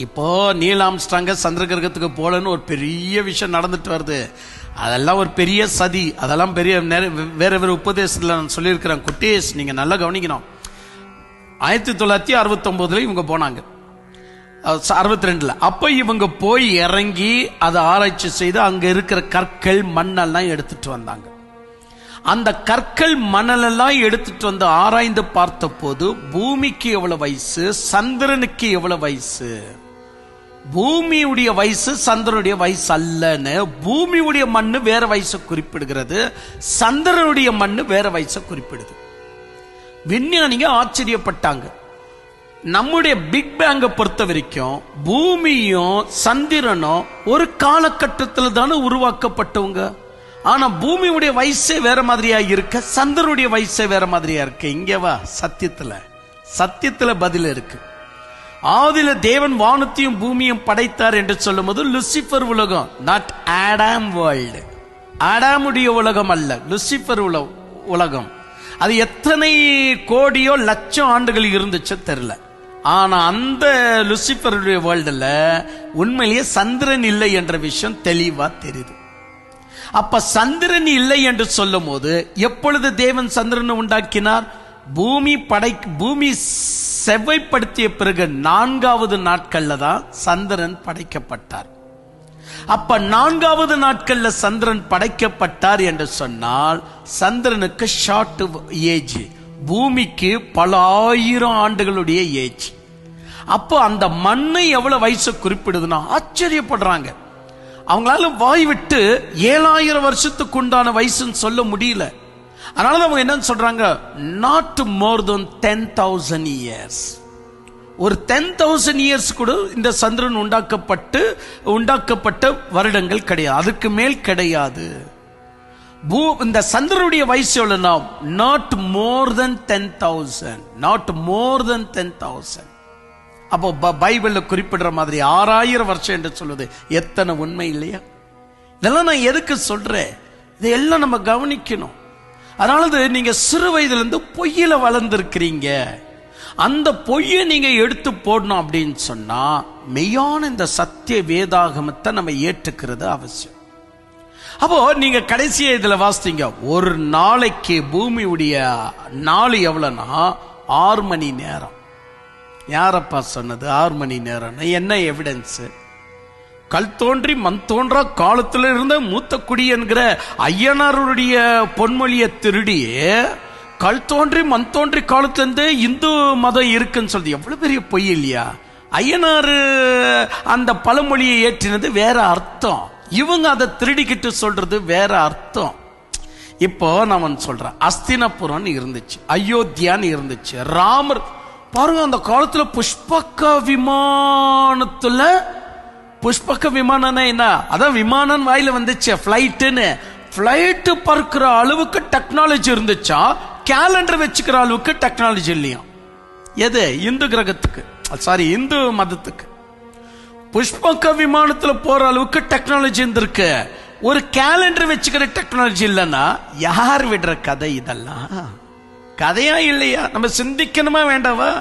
இப்போ நீல் ஆம்ஸ்ட்ராங்க சந்திர கிரகத்துக்கு போலன்னு ஒரு பெரிய விஷயம் நடந்துட்டு வருது. அதெல்லாம் ஒரு பெரிய சதி. அதெல்லாம் பெரிய வேற வேற உபதேசத்தில் நான் சொல்லியிருக்கிறேன். குட்டீஸ், நீங்க நல்லா கவனிக்கணும். 1969 இவங்க போனாங்க, 62. அப்ப இவங்க போய் இறங்கி அதை ஆராய்ச்சி செய்து அங்க இருக்கிற கற்கள் மண்ணெல்லாம் எடுத்துட்டு வந்தாங்க. அந்த கற்கள் மணலெல்லாம் எடுத்துட்டு வந்து ஆராய்ந்து பார்த்த போது பூமிக்கு எவ்வளவு வயசு, சந்திரனுக்கு எவ்வளவு வயசு, பூமியுடைய வயசு சந்திரனுடைய வயசு அல்லன்னு பூமியுடைய மண்ணு வேற வயசை குறிப்பிடுகிறது, சந்திரனுடைய மண்ணு வேற வயசை குறிப்பிடுது. விஞ்ஞானிங்க ஆச்சரியப்பட்டாங்க. நம்முடைய பிக் பேங்கை பொறுத்த வரைக்கும் பூமியும் சந்திரனும் ஒரு காலகட்டத்தில் தானே உருவாக்கப்பட்டவங்க. ஆனா பூமியுடைய வயசே வேற மாதிரியா இருக்க, சந்திரனுடைய வயசே வேற மாதிரியா இருக்கு. இங்கவா சத்தியத்துல பதில் இருக்கு. ஆதியில தேவன் வானத்தையும் பூமியும் படைத்தார் என்று சொல்லும் போது லூசிபர் உலகம், நாட் ஆடாம் வேர்ல்டு. ஆடாமுடைய உலகம் அல்ல, லூசிபர் உலகம். அது எத்தனை கோடியோ லட்சம் ஆண்டுகள் இருந்துச்சு தெரியல. ஆனா அந்த லூசிபருடைய வேர்ல்டுல உண்மையிலேயே சந்திரன் இல்லை என்ற விஷயம் தெளிவா தெரியுது. அப்ப சந்திரன் இல்லை என்று சொல்லும் போது எப்பொழுது தேவன் சந்திரனை உண்டாக்கினார்? பூமி செவ்வாய்ப்படுத்திய பிறகு 4வது நாட்கள்ல தான் சந்திரன் படைக்கப்பட்டார். அப்ப 4வது நாட்கள்ல சந்திரன் படைக்கப்பட்டார் என்று சொன்னால் சந்திரனுக்கு ஷார்ட் ஏஜ், பூமிக்கு பல ஆயிரம் ஆண்டுகளுடைய ஏஜ். அப்போ அந்த மண்ணை எவ்வளவு வயசு குறிப்பிடுதுன்னா ஆச்சரியப்படுறாங்க. அவங்களால வாய் விட்டு 7000 வருஷத்துக்கு உண்டான வயசுன்னு சொல்ல முடியல. அதனால அவங்க என்ன சொல்றாங்க, நாட் மோர் தென் 10,000 இயர்ஸ். ஒரு 10,000 இயர்ஸ் கூட இந்த சந்திரன் உண்டாக்கப்பட்ட வருடங்கள் கிடையாது, அதுக்கு மேல் கிடையாது. இந்த சந்திரனுடைய வயசு எவ்வளவுனா not more then 10,000, not more தென் 10,000. அப்போ பைபிள்ல குறிப்பிடுற மாதிரி 6000 வருஷம் என்று சொல்வது எத்தனை உண்மை இல்லையா? இதெல்லாம் நான் எதுக்கு சொல்றேன், இதையெல்லாம் நம்ம கவனிக்கணும். அதனால நீங்க சிறு வயதுல இருந்து பொய்யில வளர்ந்திருக்கிறீங்க, அந்த பொய்யை நீங்க எடுத்து போடணும் அப்படின்னு சொன்னா மெய்யான இந்த சத்திய வேதாகமத்தை நம்ம ஏற்றுக்கிறது அவசியம். அப்போ நீங்க கடைசியா இதுல வாசித்தீங்க, ஒரு நாளைக்கு பூமியுடைய நாள் எவ்வளவுனா 6 மணி நேரம். யாரப்பா சொன்னது 6 மணி நேரம்? என்ன எவிடன்ஸ்? கல் தோன்றி மண் தோன்றா காலத்துல இருந்த மூத்த குடி என்கிற ஐயனாருடைய பொன்மொழியை திருடியே கல் தோன்றி மண் தோன்றி காலத்துல இருந்து இந்து மதம் இருக்குன்னு சொல்றது எவ்வளவு பெரிய பொய் இல்லையா? ஐயனாரு அந்த பழமொழியை ஏற்றினது வேற அர்த்தம், இவங்க அதை திருடிக்கிட்டு சொல்றது வேற அர்த்தம். இப்போ நான் சொல்றேன், அஸ்தினபுரம் இருந்துச்சு, அயோத்தியான்னு இருந்துச்சு, ராமர் பாருங்க அந்த காலத்துல புஷ்பக விமானத்துல, புஷ்பக விமானம் என்ன, அதான் விமானம் வாயில வந்துச்சு, பிளைட்டுன்னு. பிளைட் பறக்கிற அளவுக்கு டெக்னாலஜி இருந்துச்சா, கேலண்டர் வச்சுக்கிற அளவுக்கு டெக்னாலஜி இல்லையா? எது? இந்து கிரகத்துக்கு, சாரி இந்து மதத்துக்கு. புஷ்பக விமானத்துல போற அளவுக்கு டெக்னாலஜி இருந்திருக்கு, ஒரு கேலண்டர் வச்சுக்கிற டெக்னாலஜி இல்லைன்னா யார் விடுற கதை? இதெல்லாம் கதையா இல்லையா? நம்ம சிந்திக்கணுமா வேண்டாவா?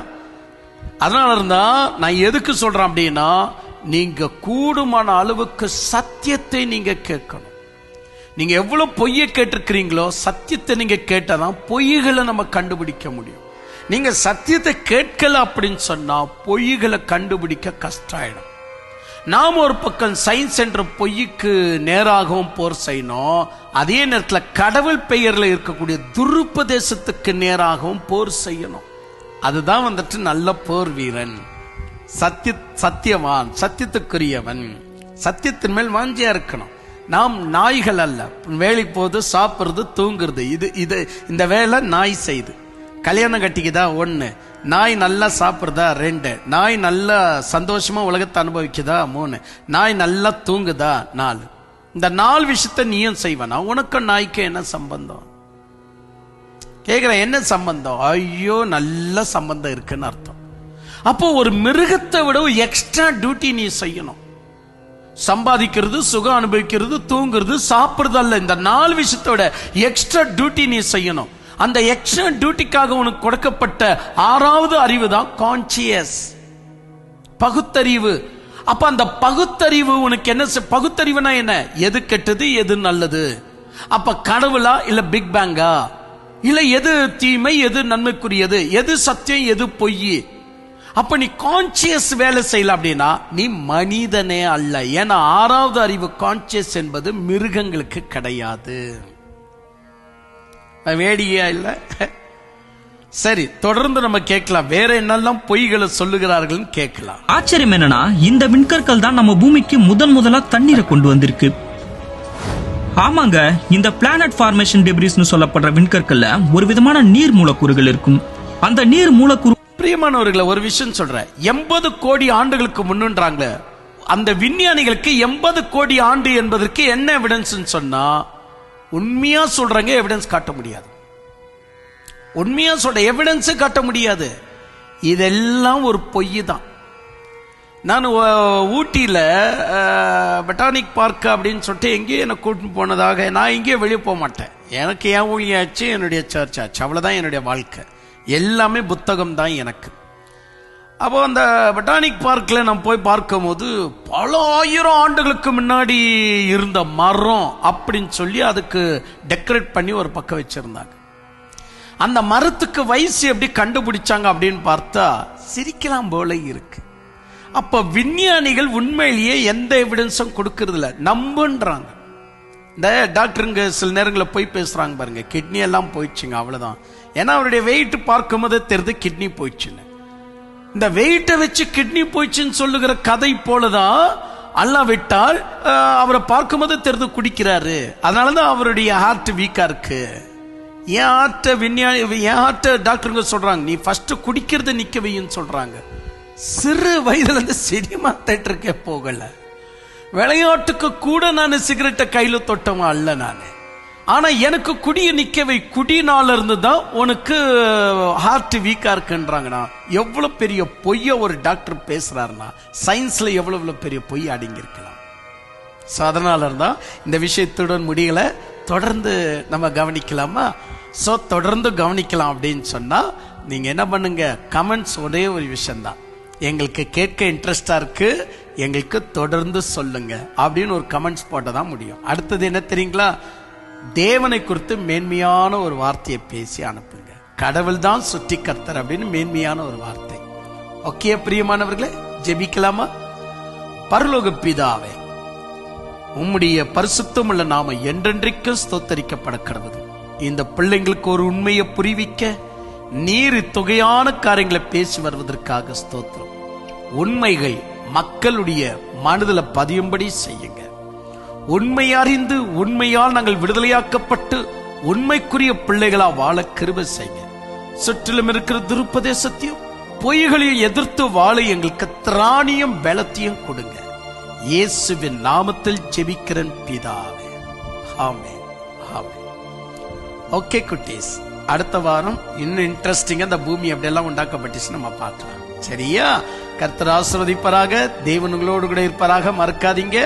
அதனால இருந்தா நான் எதுக்கு சொல்றேன் அப்படின்னா, நீங்க கூடுமான அளவுக்கு சத்தியத்தை நீங்க கேட்கணும். நீங்க எவ்வளவு பொய்யை கேட்டிருக்கிறீங்களோ சத்தியத்தை நீங்க கேட்டாதான் பொய்களை நம்ம கண்டுபிடிக்க முடியும். நீங்க சத்தியத்தை கேட்கல அப்படின்னு சொன்னா பொய்களை கண்டுபிடிக்க கஷ்டம். நாம் ஒரு பக்கம் சயின்ஸ் என்ற பொய்க்கு நேராகவும் போர் செய்யணும், அதே நேரத்தில் கடவுள் பெயர்ல இருக்கக்கூடிய துருப்பதேசத்துக்கு நேராகவும் போர் செய்யணும். அதுதான் நல்ல போர் வீரன், சத்தியவான், சத்தியத்துக்குரியவன், சத்தியத்தின் மேல் வாஞ்சியா இருக்கணும். நாம் நாய்கள் அல்ல, வேலைக்கு போகுது, சாப்பிடுறது, தூங்குறது, இது இந்த வேலை நாய் செய்து. கல்யாணம் கட்டிக்குதா 1, நாய் நல்லா சாப்பிடுறதா 2, நாய் நல்லா சந்தோஷமா உலகத்தை அனுபவிக்குதா 3, நாய் நல்லா தூங்குதா 4. இந்த 4 விஷயத்த நீயும் செய்வனா? உனக்கு நாய்க்கு என்ன சம்பந்தம் கேக்குறேன்? என்ன சம்பந்தம்? ஐயோ நல்ல சம்பந்தம் இருக்குன்னு அர்த்தம். அப்போ ஒரு மிருகத்தை விட எக்ஸ்ட்ரா டியூட்டி நீ செய்யணும். சம்பாதிக்கிறது, சுகம் அனுபவிக்கிறது, தூங்குறது, சாப்பிடுறது அல்ல, இந்த 4 விஷயத்தை விட எக்ஸ்ட்ரா டியூட்டி நீ செய்யணும். அந்த எக்ஸ்ட்ரா டியூட்டிக்காக உனக்கு கொடுக்கப்பட்ட 6வது அறிவு தான் கான்சியஸ், பகுத்தறிவு. அப்ப அந்த பகுத்தறிவு உனக்கு என்ன? பகுத்தறிவுனா என்ன? எது கெட்டது, எது நல்லது? அப்ப கடவுளா இல்ல பிக் பேங்கா, இல்ல எது தீமை, எது நன்மைக்குரியது, எது சத்தியம், எது பொய்? அப்ப நீ கான்சியஸ் வேலை செய்யல அப்படின்னா நீ மனிதனே அல்ல. ஏன்னா 6வது அறிவு கான்சியஸ் என்பது மிருகங்களுக்கு கிடையாது. வேடிக்கையா இல்ல? சரி, தொடர்ந்து நம்ம கேட்கலாம், வேற என்னெல்லாம் பொய்களை சொல்லுகிறார்கள் கேட்கலாம். ஆச்சரியம் என்னன்னா, இந்த விண்கற்கள் தான் நம்ம பூமிக்கு முதலா தண்ணீரை கொண்டு வந்திருக்கு. ஆமாங்க, இந்த பிளானட் ஃபார்மேஷன் டெப்ரிஸ்னு சொல்லப்படுற விண்கற்கள்ல ஒரு விதமான நீர் மூலக்கூறுகள் இருக்கும். அந்த நீர் மூலக்கூறு, பிரியமானவர்களை ஒரு விஷயம் சொல்றேன், 80 கோடி ஆண்டுகளுக்கு முன்னுன்றாங்க. அந்த விஞ்ஞானிகளுக்கு 80 கோடி ஆண்டு என்பதற்கு என்ன எவிடன்ஸ் சொன்னா, உண்மையா சொல்றாங்க, எவிடன்ஸ் காட்ட முடியாது. உண்மையா சொல்ற எவிடன்ஸ் காட்ட முடியாது. இதெல்லாம் ஒரு பொய் தான். நான் ஊட்டியில் பெட்டானிக் பார்க் அப்படின்னு சொல்லிட்டு எங்கேயும் என்னை கூட்டின்னு போனதாக, நான் எங்கேயும் வெளியே போக மாட்டேன். எனக்கு என் ஊழியாச்சு, என்னுடைய சர்ச் ஆச்சு, அவ்வளோதான் என்னுடைய வாழ்க்கை. எல்லாமே புத்தகம் தான் எனக்கு. அப்போ அந்த பெட்டானிக் பார்க்கில் நான் போய் பார்க்கும் போது பல ஆயிரம் ஆண்டுகளுக்கு முன்னாடி இருந்த மரம் அப்படின்னு சொல்லி அதுக்கு டெக்கரேட் பண்ணி ஒரு பக்கம் வச்சிருந்தாங்க. அந்த மரத்துக்கு வயசு எப்படி கண்டுபிடிச்சாங்க அப்படின்னு பார்த்தா சிரிக்கலாம் போல இருக்கு. அப்ப விஞ்ஞானிகள் உண்மையிலேயே எந்த எவிடன்ஸும் கொடுக்கறது இல்ல, நம்புன்றாங்க. இந்த டாக்டருங்க சில நேரங்களில் போய் பேசுறாங்க பாருங்க, கிட்னி எல்லாம் போயிடுச்சுங்க அவ்வளவுதான். ஏன்னா அவருடைய வெயிட் பார்க்கும் போது தெரியுது கிட்னி போயிடுச்சுன்னு. இந்த வெயிட்டை வச்சு கிட்னி போயிடுச்சுன்னு சொல்லுகிற கதை போலதான் அல்லா விட்டால் அவரை பார்க்கும் போது தெரிந்து குடிக்கிறாரு, அதனாலதான் அவருடைய ஹார்ட் வீக்கா இருக்கு. என் ஹார்ட் டாக்டருங்க சொல்றாங்க நீ ஃபர்ஸ்ட் குடிக்கிறத நிக்க வைன்னு சொல்றாங்க. சிறு வயதுல இருந்து சினிமா தேட்டருக்கே போகல, விளையாட்டுக்கு கூட நான் சிகரெட்டை கையில தொட்டவன் அல்ல நான். ஆனா எனக்கு குடிய நிக்கவை, குடினால இருந்து தான் உனக்கு ஹார்ட் வீக்கா இருக்குன்றாங்கண்ணா. எவ்வளவு பெரிய பொய்ய ஒரு டாக்டர் பேசுறாருன்னா சயின்ஸ்ல எவ்வளவு பெரிய பொய் அடங்கி இருக்கலாம். சோ அதனால இருந்தா இந்த விஷயத்துடன் முடியல, தொடர்ந்து நம்ம கவனிக்கலாமா? சோ தொடர்ந்து கவனிக்கலாம் அப்படின்னு சொன்னா நீங்க என்ன பண்ணுங்க, கமெண்ட்ஸ் ஒரே ஒரு விஷயம்தான், எங்களுக்கு கேட்க இன்ட்ரெஸ்டா இருக்கு, எங்களுக்கு தொடர்ந்து சொல்லுங்க அப்படின்னு ஒரு கமெண்ட்ஸ் போட்டதான் முடியும். அடுத்தது என்ன தெரியுங்களா, தேவனை குறித்து மேன்மையான ஒரு வார்த்தையை பேசி அனுப்புங்க. கடவுள் தான் சுற்றி கர்த்தர் அப்படின்னு மேன்மையான ஒரு வார்த்தை. ஓகே பிரியமானவர்களே, ஜெபிக்கலாமா? பரலோக பிதாவே, உம்முடைய பரிசுத்தமுள்ள நாம என்றென்றைக்கும் ஸ்தோத்தரிக்கப்பட கடவுது. இந்த பிள்ளைங்களுக்கு ஒரு உண்மையை புரிவிக்க நீர் தொகையான காரியங்களை பேசி வருவதற்காக ஸ்தோத்திரம். உண்மைகள் மக்களுடைய மனதில் பதியும்படி செய்யுங்க. உண்மை அறிந்து உண்மையால் நாங்கள் விடுதலையாக்கப்பட்டு உண்மைக்குரிய பிள்ளைகளா வாழ கிருபை செய்யுங்க. சுற்றிலும் இருக்கிற துருப்பதேசத்தையும் பொய்களையும் எதிர்த்து வாழ எங்களுக்கு திராணியும் பலத்தையும் கொடுங்க. இயேசுவின் நாமத்தில் ஜெபிக்கிறேன் பிதாவே, ஆமென், ஆமென். ஓகே குட்டீஸ், அடுத்த வாரம் இன்னும் இன்ட்ரெஸ்டிங்கா இந்த பூமி அப்படியெல்லாம் உண்டாக்கப்பட்டுச்சு நம்ம பார்க்கலாம். சரியா? கர்த்தர் ஆசீர்வதிப்பாராக. தேவன் உங்களோடு கூட இருப்பாராக. மறக்காதீங்க,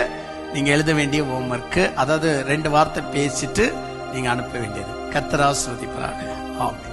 நீங்க எழுத வேண்டிய ஹோம்வொர்க், அதாவது 2 வார்த்தை பேசிட்டு நீங்க அனுப்ப வேண்டியது. கர்த்தர் ஆசீர்வதிப்பாராக. ஆமென்.